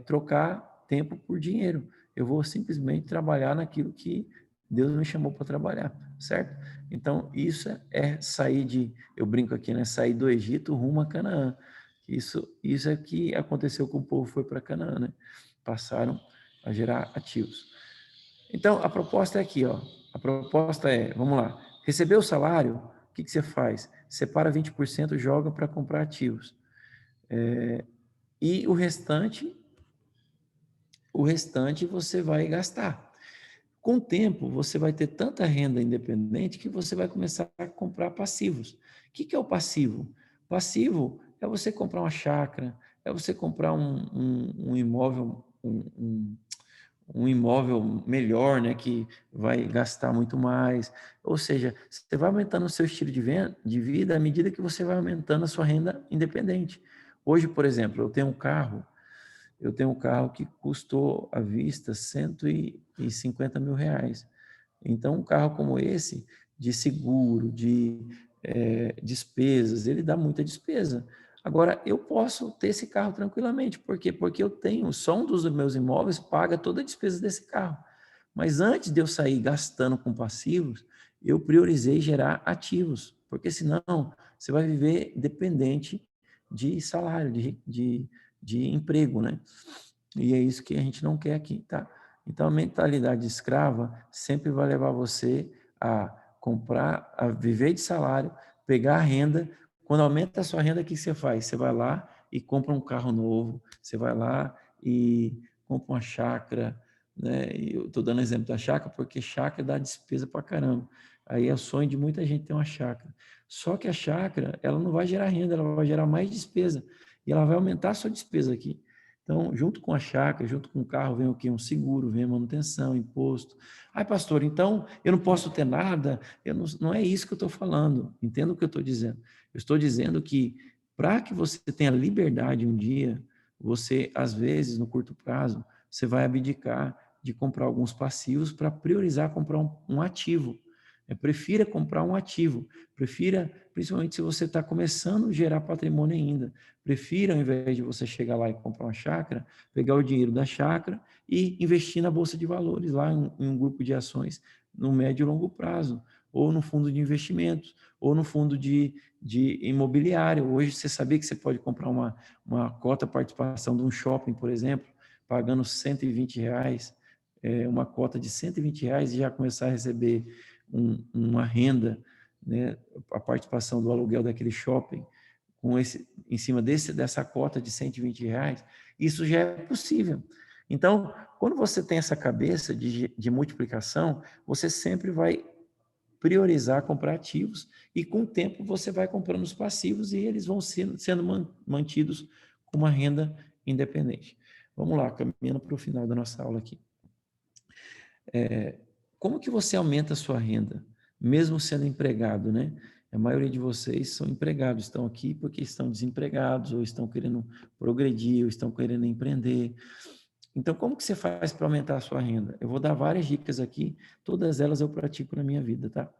A: trocar tempo por dinheiro. Eu vou simplesmente trabalhar naquilo que Deus me chamou para trabalhar, certo? Então, isso é sair eu brinco aqui, né? Sair do Egito rumo a Canaã. Isso é que aconteceu com o povo que foi para Canaã, né? Passaram a gerar ativos. Então, a proposta é aqui, ó. A proposta é, vamos lá, recebeu o salário, o que você faz? Separa 20%, joga para comprar ativos. E o restante você vai gastar. Com o tempo, você vai ter tanta renda independente que você vai começar a comprar passivos. O que é o passivo? Passivo é você comprar uma chácara, é você comprar um imóvel, um imóvel melhor, né, que vai gastar muito mais. Ou seja, você vai aumentando o seu estilo de vida à medida que você vai aumentando a sua renda independente. Hoje, por exemplo, eu tenho um carro que custou à vista R$ 150 mil. Então, um carro como esse, de seguro, de despesas, ele dá muita despesa. Agora, eu posso ter esse carro tranquilamente. Por quê? Porque eu tenho, só um dos meus imóveis paga toda a despesa desse carro. Mas antes de eu sair gastando com passivos, eu priorizei gerar ativos, porque senão você vai viver dependente de salário, de emprego, né? E é isso que a gente não quer aqui, tá? Então, a mentalidade escrava sempre vai levar você a comprar, a viver de salário, pegar a renda. Quando aumenta a sua renda, o que você faz? Você vai lá e compra um carro novo, você vai lá e compra uma chácara, né? E eu estou dando exemplo da chácara porque chácara dá despesa para caramba. Aí é o sonho de muita gente ter uma chácara. Só que a chácara, ela não vai gerar renda, ela vai gerar mais despesa. E ela vai aumentar a sua despesa aqui. Então, junto com a chácara, junto com o carro, vem o quê? Um seguro, vem a manutenção, imposto. Ai, pastor, então eu não posso ter nada? Não é isso que eu estou falando. Entenda o que eu estou dizendo. Eu estou dizendo que para que você tenha liberdade um dia, você, às vezes, no curto prazo, você vai abdicar de comprar alguns passivos para priorizar comprar um ativo. Prefira comprar um ativo. Prefira, principalmente se você está começando a gerar patrimônio ainda. Prefira, ao invés de você chegar lá e comprar uma chácara, pegar o dinheiro da chácara e investir na Bolsa de Valores, lá em um grupo de ações no médio e longo prazo, ou no fundo de investimentos, ou no fundo de imobiliário. Hoje você sabia que você pode comprar uma cota participação de um shopping, por exemplo, pagando R$ 120, uma cota de R$ 120 e já começar a receber uma renda, né, a participação do aluguel daquele shopping, em cima dessa cota de R$ 120, isso já é possível. Então, quando você tem essa cabeça de multiplicação, você sempre vai priorizar comprar ativos e com o tempo você vai comprando os passivos e eles vão sendo mantidos com uma renda independente. Vamos lá, caminhando para o final da nossa aula aqui. Como que você aumenta a sua renda, mesmo sendo empregado, né? A maioria de vocês são empregados, estão aqui porque estão desempregados, ou estão querendo progredir, ou estão querendo empreender. Então, como que você faz para aumentar a sua renda? Eu vou dar várias dicas aqui, todas elas eu pratico na minha vida, tá?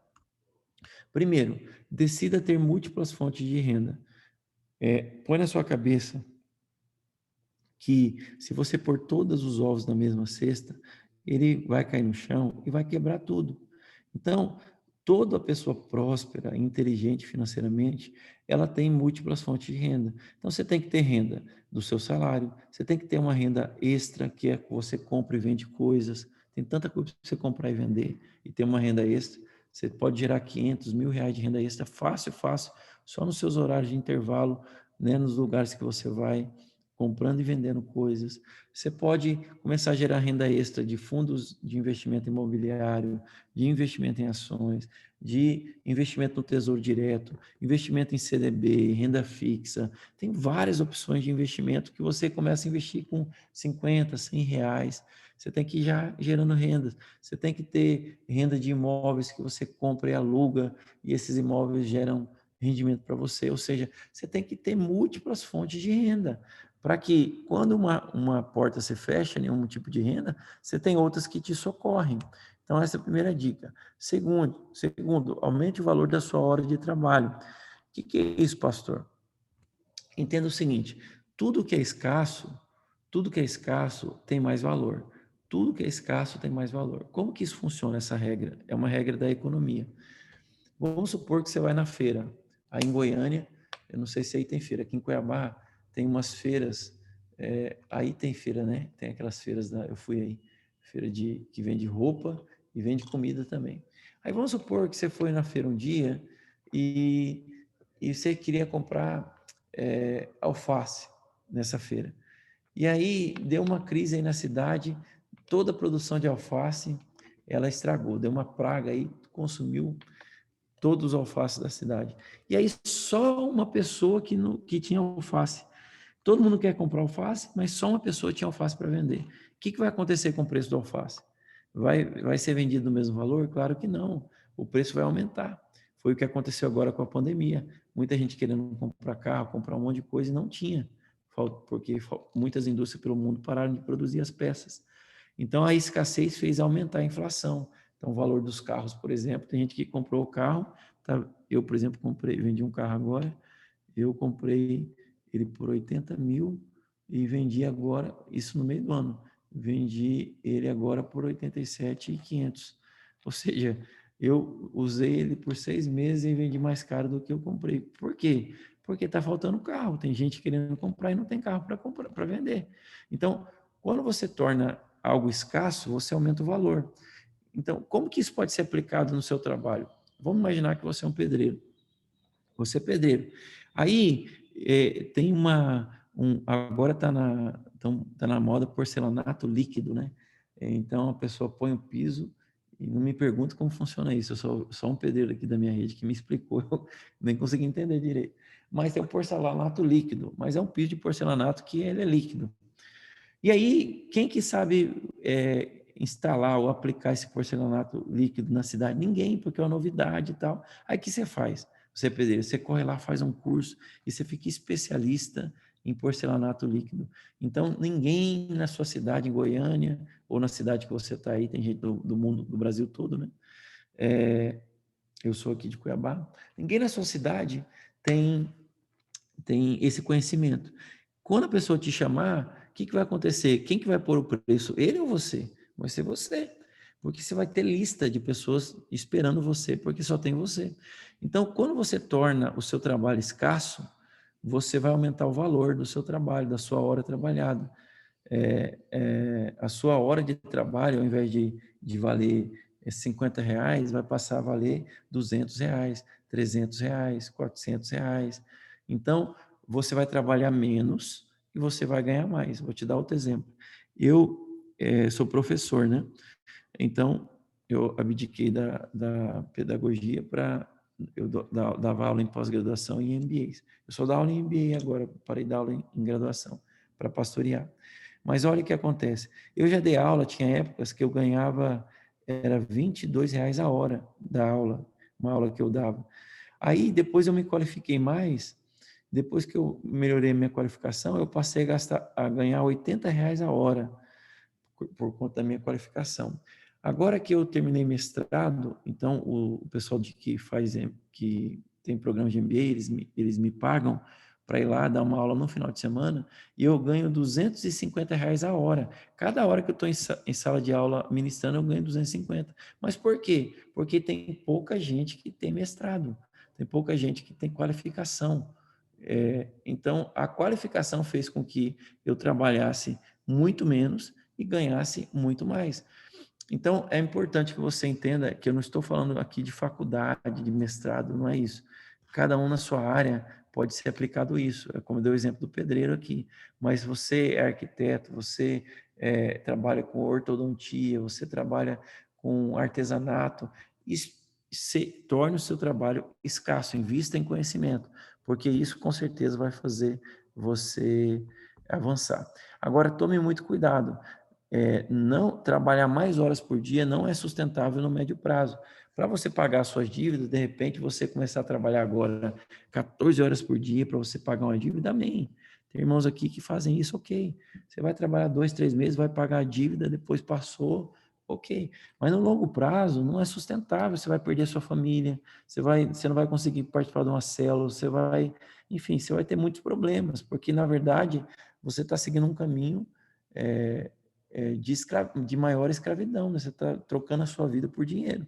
A: Primeiro, decida ter múltiplas fontes de renda. Põe na sua cabeça que se você pôr todos os ovos na mesma cesta, ele vai cair no chão e vai quebrar tudo. Então, toda pessoa próspera, inteligente financeiramente, ela tem múltiplas fontes de renda. Então, você tem que ter renda do seu salário, você tem que ter uma renda extra, que é que você compra e vende coisas. Tem tanta coisa para você comprar e vender e ter uma renda extra. Você pode gerar 500, R$ 1.000 de renda extra fácil, fácil, só nos seus horários de intervalo, né, nos lugares que você vai comprando e vendendo coisas. Você pode começar a gerar renda extra de fundos de investimento imobiliário, de investimento em ações, de investimento no Tesouro Direto, investimento em CDB, renda fixa. Tem várias opções de investimento que você começa a investir com 50, 100 reais. Você tem que ir já gerando rendas. Você tem que ter renda de imóveis que você compra e aluga, e esses imóveis geram rendimento para você. Ou seja, você tem que ter múltiplas fontes de renda, para que quando uma porta se fecha, nenhum tipo de renda, você tem outras que te socorrem. Então, essa é a primeira dica. Segundo, aumente o valor da sua hora de trabalho. O que é isso, pastor? Entenda o seguinte, tudo que é escasso tem mais valor. Tudo que é escasso tem mais valor. Como que isso funciona, essa regra? É uma regra da economia. Vamos supor que você vai na feira, aí em Goiânia, eu não sei se aí tem feira, aqui em Cuiabá tem umas feiras, aí tem feira, né? Tem aquelas feiras, eu fui aí, feira que vende roupa e vende comida também. Aí vamos supor que você foi na feira um dia e, e você queria comprar alface nessa feira. E aí deu uma crise aí na cidade, toda a produção de alface, ela estragou, deu uma praga aí, consumiu todos os alfaces da cidade. E aí só uma pessoa que tinha alface. Todo mundo quer comprar alface, mas só uma pessoa tinha alface para vender. O que vai acontecer com o preço do alface? Vai ser vendido no mesmo valor? Claro que não. O preço vai aumentar. Foi o que aconteceu agora com a pandemia. Muita gente querendo comprar carro, comprar um monte de coisa e não tinha, porque muitas indústrias pelo mundo pararam de produzir as peças. Então, a escassez fez aumentar a inflação. Então, o valor dos carros, por exemplo, tem gente que comprou o carro, tá? Eu, por exemplo, vendi um carro agora, eu comprei ele por 80 mil e vendi agora, isso no meio do ano, vendi ele agora por 87.500. Ou seja, eu usei ele por 6 meses e vendi mais caro do que eu comprei. Por quê? Porque está faltando carro, tem gente querendo comprar e não tem carro para vender. Então, quando você torna algo escasso, você aumenta o valor. Então, como que isso pode ser aplicado no seu trabalho? Vamos imaginar que você é um pedreiro. Você é pedreiro. Aí, tem agora tá na moda porcelanato líquido, né? Então, a pessoa põe o piso e não me pergunta como funciona isso. Eu sou só um pedreiro aqui da minha rede que me explicou, eu nem consegui entender direito. Mas tem o porcelanato líquido, mas é um piso de porcelanato que ele é líquido. E aí, quem que sabe instalar ou aplicar esse porcelanato líquido na cidade? Ninguém, porque é uma novidade e tal. Aí o que você faz? Você, pedreiro, você corre lá, faz um curso e você fica especialista em porcelanato líquido. Então, ninguém na sua cidade, em Goiânia, ou na cidade que você está aí, tem gente do mundo, do Brasil todo, né? Eu sou aqui de Cuiabá. Ninguém na sua cidade tem esse conhecimento. Quando a pessoa te chamar, o que vai acontecer? Quem que vai pôr o preço? Ele ou você? Vai ser você. Porque você vai ter lista de pessoas esperando você, porque só tem você. Então, quando você torna o seu trabalho escasso, você vai aumentar o valor do seu trabalho, da sua hora trabalhada. A sua hora de trabalho, ao invés de valer 50 reais, vai passar a valer 200 reais, 300 reais, 400 reais. Então, você vai trabalhar menos e você vai ganhar mais. Vou te dar outro exemplo. Eu sou professor, né? Então, eu abdiquei da pedagogia para... Eu dava aula em pós-graduação e em MBAs. Eu só dou aula em MBA agora, parei de dar aula em graduação, para pastorear. Mas olha o que acontece. Eu já dei aula, tinha épocas que eu ganhava, era R$ 22 a hora da aula, uma aula que eu dava. Aí, depois eu me qualifiquei mais, depois que eu melhorei minha qualificação, eu passei a ganhar R$ 80 a hora, por conta da minha qualificação. Agora que eu terminei mestrado, então o pessoal que tem programa de MBA, eles me pagam para ir lá dar uma aula no final de semana e eu ganho R$ 250 a hora. Cada hora que eu estou em sala de aula ministrando, eu ganho 250. Mas por quê? Porque tem pouca gente que tem mestrado, tem pouca gente que tem qualificação. Então, a qualificação fez com que eu trabalhasse muito menos e ganhasse muito mais. Então, é importante que você entenda que eu não estou falando aqui de faculdade, de mestrado, não é isso. Cada um na sua área pode ser aplicado isso. É como eu dei o exemplo do pedreiro aqui. Mas você é arquiteto, você trabalha com ortodontia, você trabalha com artesanato, torne o seu trabalho escasso, invista em conhecimento, porque isso com certeza vai fazer você avançar. Agora, tome muito cuidado. Não trabalhar mais horas por dia não é sustentável no médio prazo. Para você pagar suas dívidas, de repente você começar a trabalhar agora 14 horas por dia para você pagar uma dívida, amém. Tem irmãos aqui que fazem isso, ok. Você vai trabalhar 2, 3 meses, vai pagar a dívida, depois passou, ok. Mas no longo prazo não é sustentável, você vai perder a sua família, você não vai conseguir participar de uma célula, enfim, você vai ter muitos problemas, porque na verdade você está seguindo um caminho de maior escravidão, né? Você está trocando a sua vida por dinheiro.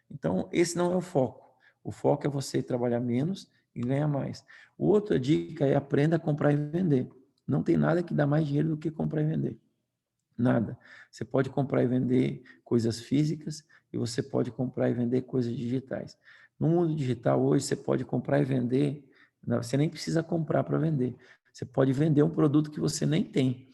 A: Então, esse não é o foco. O foco é você trabalhar menos e ganhar mais. Outra dica é aprenda a comprar e vender. Não tem nada que dá mais dinheiro do que comprar e vender. Nada. Você pode comprar e vender coisas físicas e você pode comprar e vender coisas digitais. No mundo digital, hoje, você pode comprar e vender, você nem precisa comprar para vender. Você pode vender um produto que você nem tem.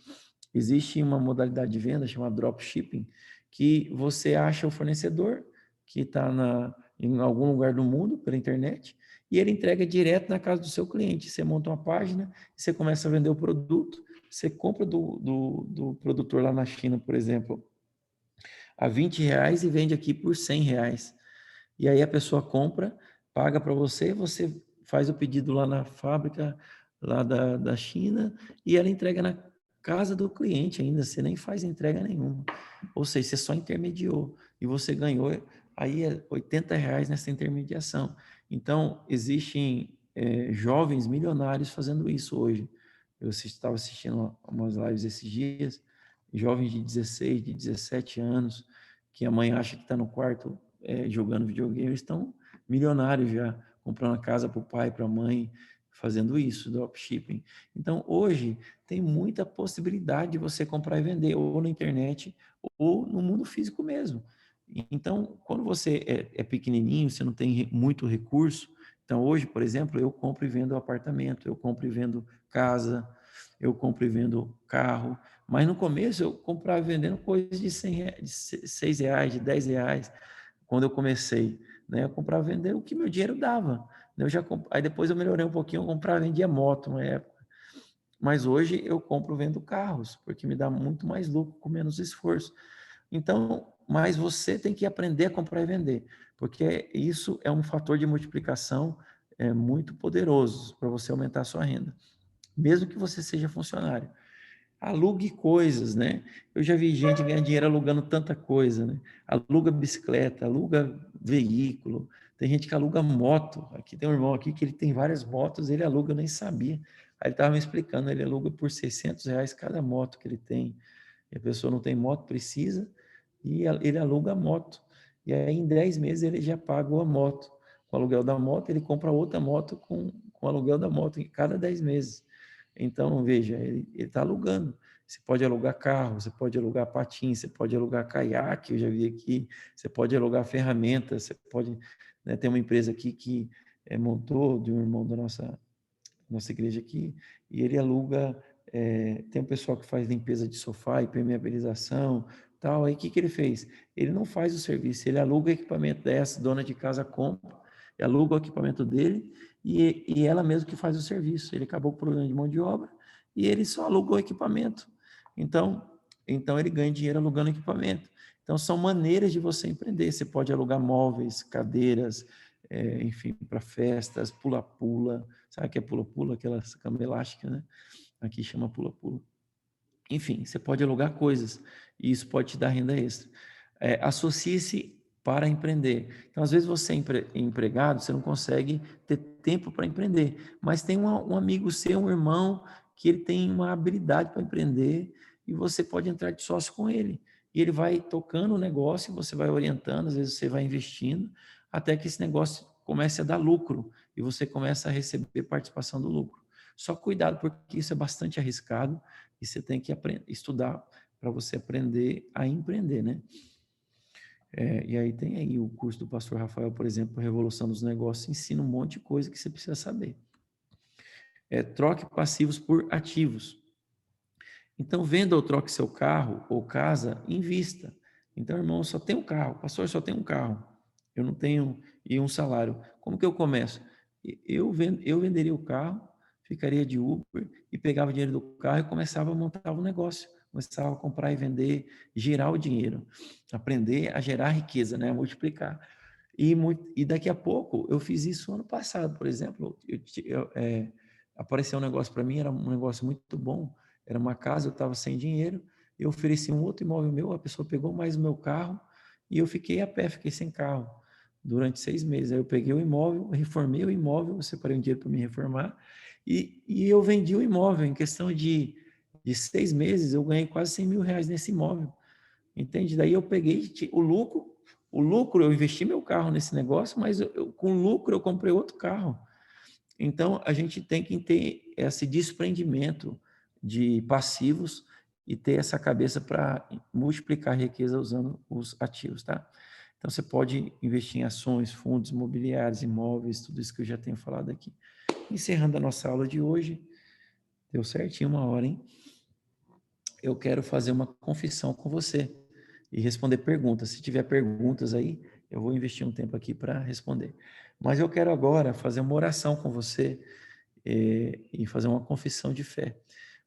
A: Existe uma modalidade de venda chamada dropshipping, que você acha o fornecedor que está em algum lugar do mundo pela internet e ele entrega direto na casa do seu cliente. Você monta uma página, você começa a vender o produto, você compra do produtor lá na China, por exemplo, a R$ 20 e vende aqui por R$ 100. E aí a pessoa compra, paga para você, você faz o pedido lá na fábrica lá da China e ela entrega na casa do cliente ainda, você nem faz entrega nenhuma. Ou seja, você só intermediou e você ganhou aí R$ 80 nessa intermediação. Então, existem jovens milionários fazendo isso hoje. Eu estava assistindo umas lives esses dias, jovens de 16, de 17 anos, que a mãe acha que está no quarto jogando videogame, estão milionários já, comprando a casa para o pai, para a mãe, fazendo isso, dropshipping. Então, hoje, tem muita possibilidade de você comprar e vender, ou na internet, ou no mundo físico mesmo. Então, quando você é pequenininho, você não tem muito recurso, então hoje, por exemplo, eu compro e vendo apartamento, eu compro e vendo casa, eu compro e vendo carro, mas no começo eu comprava e vendendo coisas de R$ 6, de R$ 10, quando eu comecei, né? Eu comprava e vendia o que meu dinheiro dava. Aí depois eu melhorei um pouquinho, eu comprava e vendia moto uma época. Mas hoje eu compro e vendo carros, porque me dá muito mais lucro com menos esforço. Então, mas você tem que aprender a comprar e vender, porque isso é um fator de multiplicação muito poderoso para você aumentar a sua renda, mesmo que você seja funcionário. Alugue coisas, né? Eu já vi gente ganhar dinheiro alugando tanta coisa, né? Aluga bicicleta, aluga veículo, tem gente que aluga moto. Aqui tem um irmão aqui que ele tem várias motos, ele aluga, eu nem sabia. Aí ele estava me explicando, ele aluga por R$ 600 cada moto que ele tem. E a pessoa não tem moto, precisa, e ele aluga a moto. E aí em 10 meses ele já pagou a moto. Com o aluguel da moto, ele compra outra moto com o aluguel da moto em cada 10 meses. Então, veja, ele está alugando. Você pode alugar carro, você pode alugar patins, você pode alugar caiaque, eu já vi aqui, você pode alugar ferramentas, você pode, né, tem uma empresa aqui que montou de um irmão da nossa igreja aqui, e ele aluga, tem um pessoal que faz limpeza de sofá, impermeabilização, tal, aí o que que ele fez? Ele não faz o serviço, ele aluga o equipamento dessa, dona de casa compra, aluga o equipamento dele, e ela mesmo que faz o serviço. Ele acabou com o problema de mão de obra, e ele só alugou o equipamento. Então ele ganha dinheiro alugando equipamento. Então, são maneiras de você empreender. Você pode alugar móveis, cadeiras, enfim, para festas, pula-pula. Sabe o que é pula-pula? Aquela cama elástica, né? Aqui chama pula-pula. Enfim, você pode alugar coisas e isso pode te dar renda extra. Associe-se para empreender. Então, às vezes você é empregado, você não consegue ter tempo para empreender, mas tem um amigo seu, um irmão, que ele tem uma habilidade para empreender e você pode entrar de sócio com ele. E ele vai tocando o negócio, você vai orientando, às vezes você vai investindo, até que esse negócio comece a dar lucro e você começa a receber participação do lucro. Só cuidado, porque isso é bastante arriscado e você tem que estudar para você aprender a empreender, né? E aí tem aí o curso do pastor Rafael, por exemplo, a Revolução dos Negócios, ensina um monte de coisa que você precisa saber. troque passivos por ativos. Então, venda ou troque seu carro ou casa, invista. Então, irmão, eu só tenho um carro, pastor, só tenho um carro, eu não tenho e um salário. Como que eu começo? Eu venderia o carro, ficaria de Uber e pegava o dinheiro do carro e começava a montar um negócio. Começava a comprar e vender, girar o dinheiro, aprender a gerar riqueza, né? A multiplicar. E daqui a pouco, eu fiz isso ano passado, por exemplo, apareceu um negócio para mim, era um negócio muito bom, era uma casa, eu estava sem dinheiro, eu ofereci um outro imóvel meu, a pessoa pegou mais o meu carro e eu fiquei a pé, fiquei sem carro durante 6 meses. Aí eu peguei o imóvel, reformei o imóvel, eu separei um dinheiro para me reformar e eu vendi o imóvel. Em questão de 6 meses, eu ganhei quase 100 mil reais nesse imóvel, entende? Daí eu peguei o lucro eu investi meu carro nesse negócio, mas com lucro eu comprei outro carro. Então, a gente tem que ter esse desprendimento de passivos e ter essa cabeça para multiplicar a riqueza usando os ativos, tá? Então, você pode investir em ações, fundos imobiliários, imóveis, tudo isso que eu já tenho falado aqui. Encerrando a nossa aula de hoje, deu certinho 1 hora, hein? Eu quero fazer uma confissão com você e responder perguntas. Se tiver perguntas aí, eu vou investir um tempo aqui para responder. Mas eu quero agora fazer uma oração com você e fazer uma confissão de fé.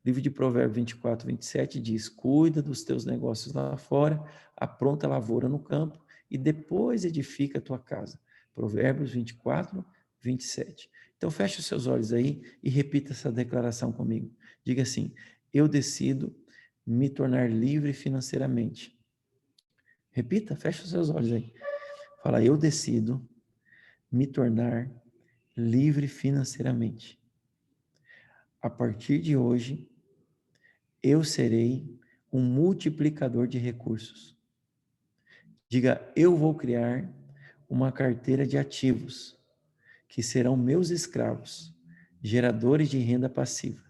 A: O livro de Provérbios 24, 27 diz: cuida dos teus negócios lá fora, apronta a lavoura no campo e depois edifica a tua casa. Provérbios 24, 27. Então feche os seus olhos aí e repita essa declaração comigo. Diga assim: eu decido me tornar livre financeiramente. Repita, feche os seus olhos aí. Fala: eu decido me tornar livre financeiramente. A partir de hoje, eu serei um multiplicador de recursos. Diga: eu vou criar uma carteira de ativos que serão meus escravos, geradores de renda passiva.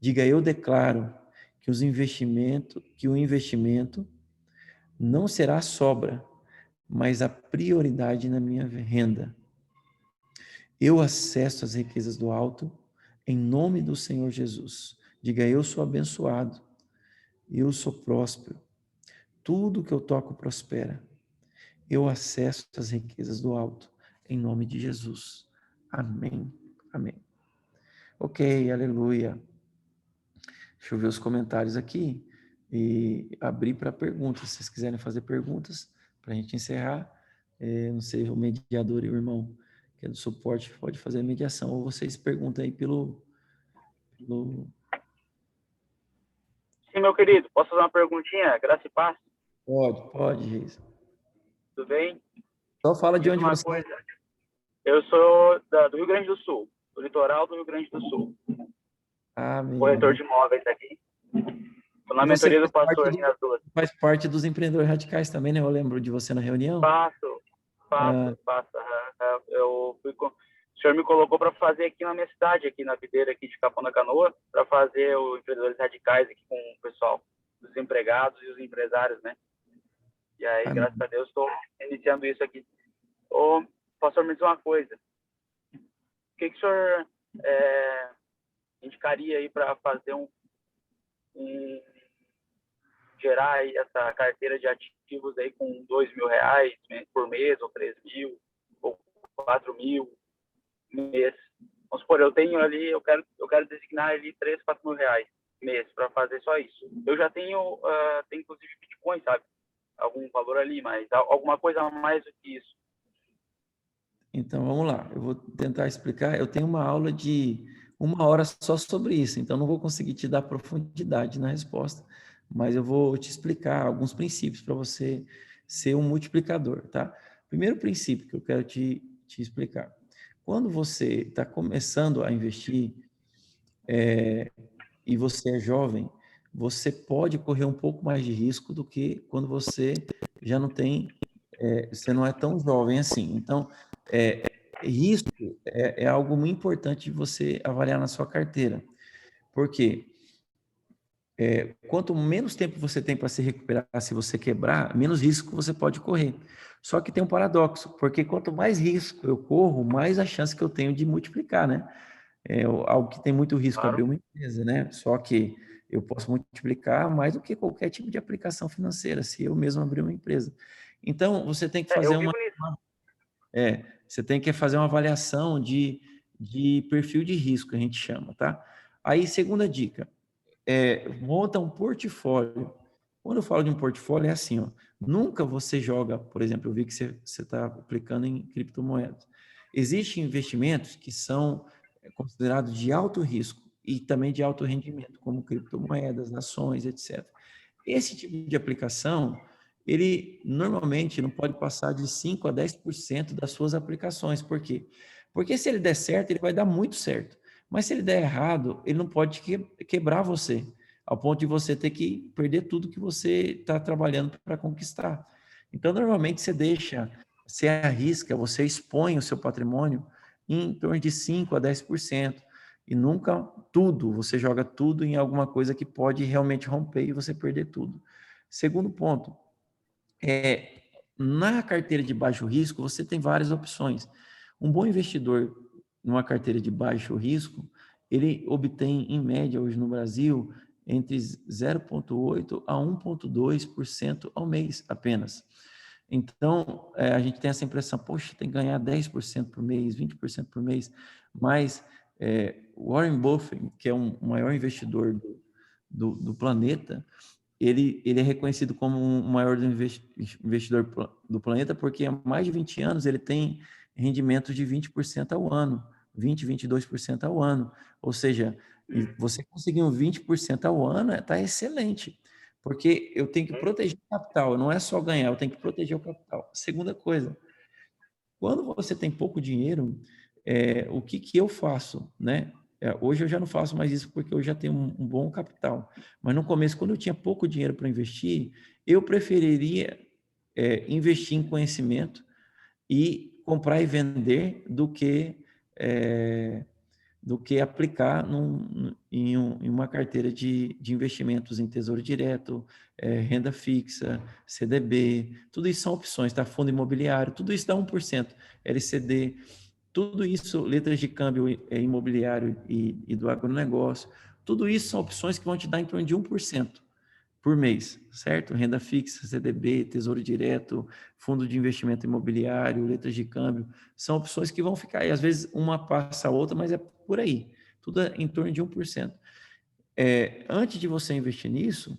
A: Diga: eu declaro que o investimento não será sobra, mas a prioridade na minha renda. Eu acesso as riquezas do alto em nome do Senhor Jesus. Diga: eu sou abençoado, eu sou próspero. Tudo que eu toco prospera. Eu acesso as riquezas do alto em nome de Jesus. Amém. Amém. Ok, aleluia. Deixa eu ver os comentários aqui e abrir para perguntas. Se vocês quiserem fazer perguntas, para a gente encerrar, não sei, o mediador e o irmão que é do suporte pode fazer a mediação, ou vocês perguntam aí pelo...
B: Sim, meu querido, posso fazer uma perguntinha? Graça e paz?
A: Pode, Geisa.
B: Tudo bem?
A: Só fala de
B: Diz
A: onde
B: uma
A: você...
B: coisa. Eu sou do Rio Grande do Sul, do litoral do Rio Grande do Sul.
A: Amém,
B: Corretor
A: amém.
B: de imóveis aqui. Estou na
A: E você
B: mentoria do pastor aqui nas duas.
A: faz parte dos empreendedores radicais também, né? Eu lembro de você na reunião.
B: Faço. O senhor me colocou para fazer aqui na minha cidade, aqui na videira aqui de Capão da Canoa, para fazer os empreendedores radicais aqui com o pessoal, os empregados e os empresários, né? E aí,
A: Amém.
B: graças a Deus, estou iniciando isso aqui. Ô, pastor, me diz uma coisa. O que o senhor indicaria aí para fazer gerar aí essa carteira de ativos aí com R$ 2.000 por mês, ou 3.000, ou 4.000 mês? Vamos supor, eu tenho ali, eu quero designar ali R$ 3.000, R$ 4.000 mês para fazer só isso. Eu já tenho, inclusive Bitcoin, sabe? Algum valor ali, mas alguma coisa a mais do que isso.
A: Então, vamos lá. Eu vou tentar explicar. Eu tenho uma aula de 1 hora só sobre isso, então não vou conseguir te dar profundidade na resposta, mas eu vou te explicar alguns princípios para você ser um multiplicador, tá? Primeiro princípio que eu quero te explicar. Quando você está começando a investir e você é jovem, você pode correr um pouco mais de risco do que quando você já não tem, você não é tão jovem assim. Então, risco é algo muito importante de você avaliar na sua carteira. Por quê? Quanto menos tempo você tem para se recuperar, se você quebrar, menos risco você pode correr. Só que tem um paradoxo, porque quanto mais risco eu corro, mais a chance que eu tenho de multiplicar, né? algo que tem muito risco abrir
B: Claro.
A: uma empresa, né? Só que eu posso multiplicar mais do que qualquer tipo de aplicação financeira, se eu mesmo abrir uma empresa. Então, você tem que fazer
B: Eu vivo nisso.
A: você tem que fazer uma avaliação de perfil de risco, a gente chama, tá? Aí, segunda dica, monta um portfólio. Quando eu falo de um portfólio, é assim, ó, nunca você joga, por exemplo, eu vi que você está aplicando em criptomoedas. Existem investimentos que são considerados de alto risco e também de alto rendimento, como criptomoedas, ações, etc. Esse tipo de aplicação, ele normalmente não pode passar de 5 a 10% das suas aplicações. Por quê? Porque se ele der certo, ele vai dar muito certo. Mas se ele der errado, ele não pode quebrar você, ao ponto de você ter que perder tudo que você está trabalhando para conquistar. Então, normalmente, você arrisca, você expõe o seu patrimônio em torno de 5 a 10%. E nunca tudo, você joga tudo em alguma coisa que pode realmente romper e você perder tudo. Segundo ponto, na carteira de baixo risco, você tem várias opções. Um bom investidor numa carteira de baixo risco, ele obtém, em média, hoje no Brasil, entre 0,8% a 1,2% ao mês apenas. Então, a gente tem essa impressão, poxa, tem que ganhar 10% por mês, 20% por mês, mas Warren Buffett, que é o maior investidor do planeta, ele é reconhecido como o maior investidor do planeta porque há mais de 20 anos ele tem rendimento de 20% ao ano, 22% ao ano. Ou seja, você conseguir um 20% ao ano está excelente, porque eu tenho que proteger o capital, não é só ganhar, eu tenho que proteger o capital. Segunda coisa, quando você tem pouco dinheiro, o que eu faço, né? Hoje eu já não faço mais isso porque eu já tenho um bom capital. Mas no começo, quando eu tinha pouco dinheiro para investir, eu preferiria investir em conhecimento e comprar e vender do que aplicar em uma carteira de investimentos em tesouro direto, renda fixa, CDB, tudo isso são opções, tá? Fundo imobiliário, tudo isso dá 1%, LCD, tudo isso, letras de câmbio imobiliário e do agronegócio, tudo isso são opções que vão te dar em torno de 1% por mês, certo? Renda fixa, CDB, tesouro direto, fundo de investimento imobiliário, letras de câmbio, são opções que vão ficar aí. Às vezes uma passa a outra, mas é por aí. Tudo é em torno de 1%. Antes de você investir nisso,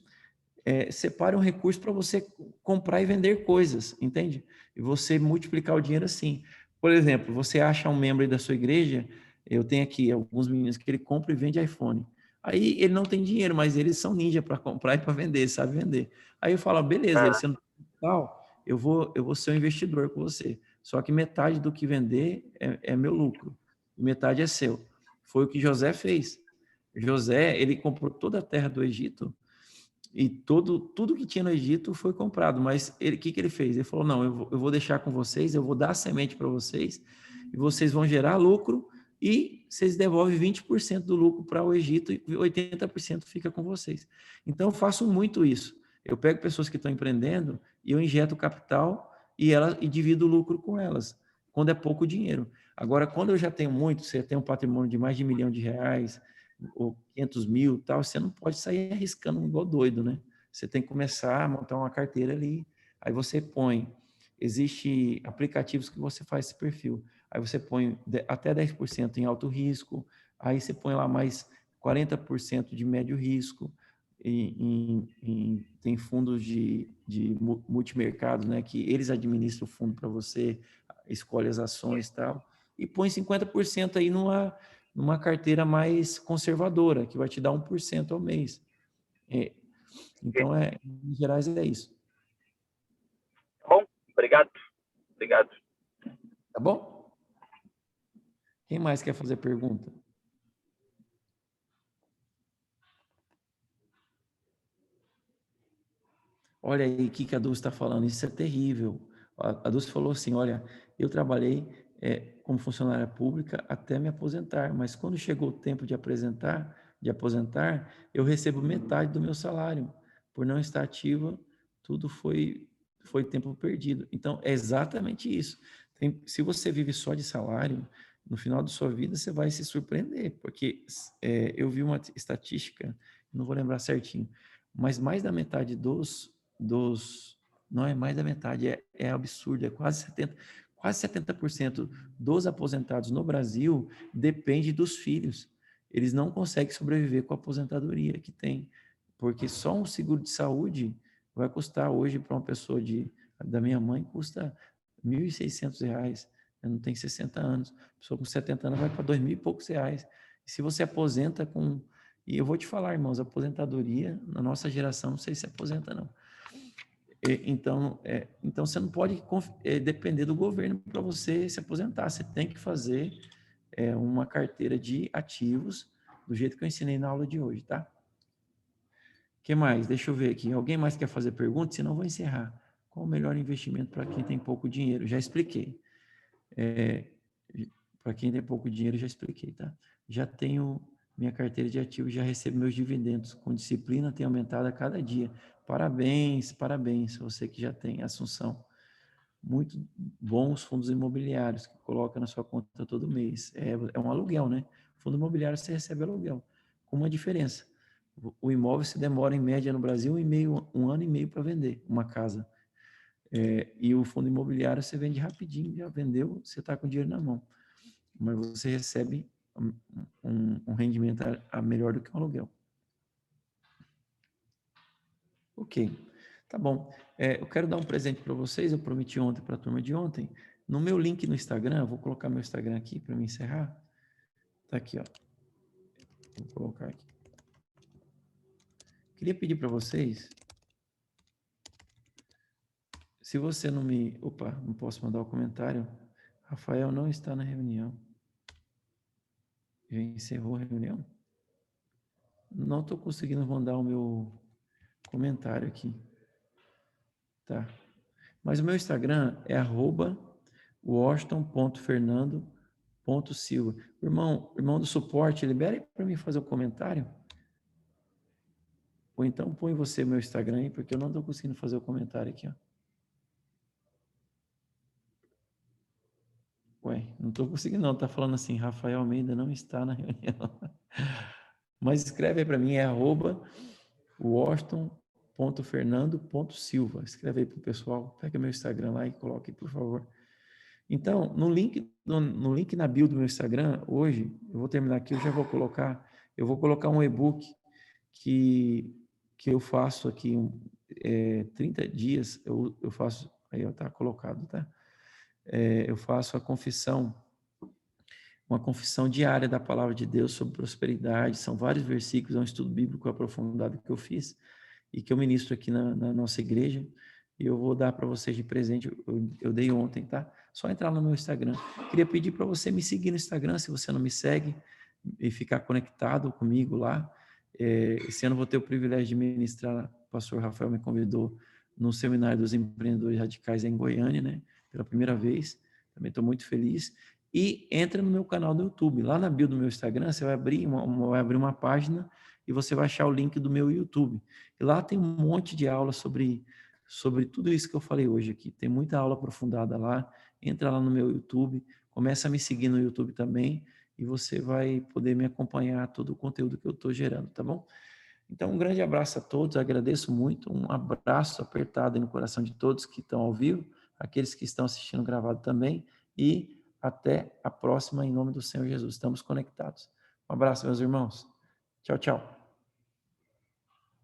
A: separe um recurso para você comprar e vender coisas, entende? E você multiplicar o dinheiro assim. Por exemplo, você acha um membro da sua igreja, eu tenho aqui alguns meninos que ele compra e vende iPhone. Aí ele não tem dinheiro, mas eles são ninja para comprar e para vender, sabe vender. Aí eu falo, beleza, ele sendo tal, eu vou ser um investidor com você. Só que metade do que vender é meu lucro, metade é seu. Foi o que José fez. José, ele comprou toda a terra do Egito e tudo que tinha no Egito foi comprado, mas o que ele fez? Ele falou, não, eu vou deixar com vocês, eu vou dar a semente para vocês, e vocês vão gerar lucro, e vocês devolvem 20% do lucro para o Egito, e 80% fica com vocês. Então, eu faço muito isso. Eu pego pessoas que estão empreendendo, e eu injeto capital, e divido o lucro com elas, quando é pouco dinheiro. Agora, quando eu já tenho muito, você tem um patrimônio de mais de R$ 1 milhão, ou 500 mil, tal, você não pode sair arriscando igual doido, né? Você tem que começar a montar uma carteira ali, aí você põe, existe aplicativos que você faz esse perfil, aí você põe até 10% em alto risco, aí você põe lá mais 40% de médio risco, tem fundos de multimercado, né, que eles administram o fundo para você, escolhe as ações e tal, e põe 50% aí numa carteira mais conservadora, que vai te dar 1% ao mês. Então, em gerais, é isso.
B: Tá bom? Obrigado. Obrigado.
A: Tá bom? Quem mais quer fazer pergunta? Olha aí o que a Dulce está falando, isso é terrível. A Dulce falou assim, olha, eu trabalhei como funcionária pública até me aposentar, mas quando chegou o tempo de aposentar, eu recebo metade do meu salário. Por não estar ativa, tudo foi tempo perdido. Então, é exatamente isso. Se você vive só de salário, no final da sua vida você vai se surpreender, porque eu vi uma estatística, não vou lembrar certinho, mas mais da metade não é mais da metade, é absurdo, é quase 70% dos aposentados no Brasil depende dos filhos. Eles não conseguem sobreviver com a aposentadoria que tem, porque só um seguro de saúde vai custar hoje para uma pessoa da minha mãe, custa R$ 1.600, não tem 60 anos. A pessoa com 70 anos vai para 2.000 e poucos reais. E se você aposenta com... E eu vou te falar, irmãos, aposentadoria, na nossa geração, não sei se aposenta, não. Então você não pode depender do governo para você se aposentar. Você tem que fazer uma carteira de ativos, do jeito que eu ensinei na aula de hoje, tá? O que mais? Deixa eu ver aqui. Alguém mais quer fazer pergunta? Senão eu vou encerrar. Qual o melhor investimento para quem tem pouco dinheiro? Já expliquei. Para quem tem pouco dinheiro, já expliquei, tá? Já tenho minha carteira de ativos, já recebo meus dividendos. Com disciplina, tem aumentado a cada dia. Parabéns, parabéns, você que já tem Assunção. Muito bons fundos imobiliários que coloca na sua conta todo mês. É um aluguel, né? Fundo imobiliário você recebe aluguel. Com uma diferença. O imóvel se demora, em média, no Brasil, um ano e meio para vender uma casa. E o fundo imobiliário você vende rapidinho, já vendeu, você está com o dinheiro na mão. Mas você recebe um rendimento a melhor do que um aluguel. Ok, tá bom. Eu quero dar um presente para vocês, eu prometi ontem para a turma de ontem. No meu link no Instagram, vou colocar meu Instagram aqui para me encerrar. Tá aqui, ó. Vou colocar aqui. Queria pedir para vocês, se você não me... Opa, não posso mandar o comentário. Rafael não está na reunião. Já encerrou a reunião? Não estou conseguindo mandar o meu comentário aqui. Tá. Mas o meu Instagram é @washington.fernando.silva. Irmão do suporte, libere para mim fazer o comentário. Ou então põe você meu Instagram aí, porque eu não estou conseguindo fazer o comentário aqui, ó. Ué, não estou conseguindo não, tá falando assim, Rafael Almeida não está na reunião. Mas escreve aí para mim, é @washington.fernando.silva. Escreve aí para o pessoal, pega meu Instagram lá e coloque, por favor. Então, no link na bio do meu Instagram, hoje, eu vou terminar aqui, eu vou colocar um e-book que eu faço aqui, 30 dias, eu faço, aí está colocado, tá? Eu faço uma confissão diária da palavra de Deus sobre prosperidade, são vários versículos, é um estudo bíblico aprofundado que eu fiz e que eu ministro aqui na nossa igreja, e eu vou dar para vocês de presente, eu dei ontem, tá? Só entrar no meu Instagram. Queria pedir para você me seguir no Instagram, se você não me segue, e ficar conectado comigo lá. Esse ano vou ter o privilégio de ministrar, o pastor Rafael me convidou no Seminário dos Empreendedores Radicais em Goiânia, né? Pela primeira vez, também estou muito feliz. E entra no meu canal do YouTube, lá na bio do meu Instagram, você vai abrir uma página e você vai achar o link do meu YouTube. E lá tem um monte de aula sobre tudo isso que eu falei hoje aqui. Tem muita aula aprofundada lá. Entra lá no meu YouTube, começa a me seguir no YouTube também e você vai poder me acompanhar todo o conteúdo que eu estou gerando, tá bom? Então, um grande abraço a todos, agradeço muito, um abraço apertado no coração de todos que estão ao vivo, aqueles que estão assistindo gravado também, e até a próxima, em nome do Senhor Jesus. Estamos conectados. Um abraço, meus irmãos. Tchau, tchau.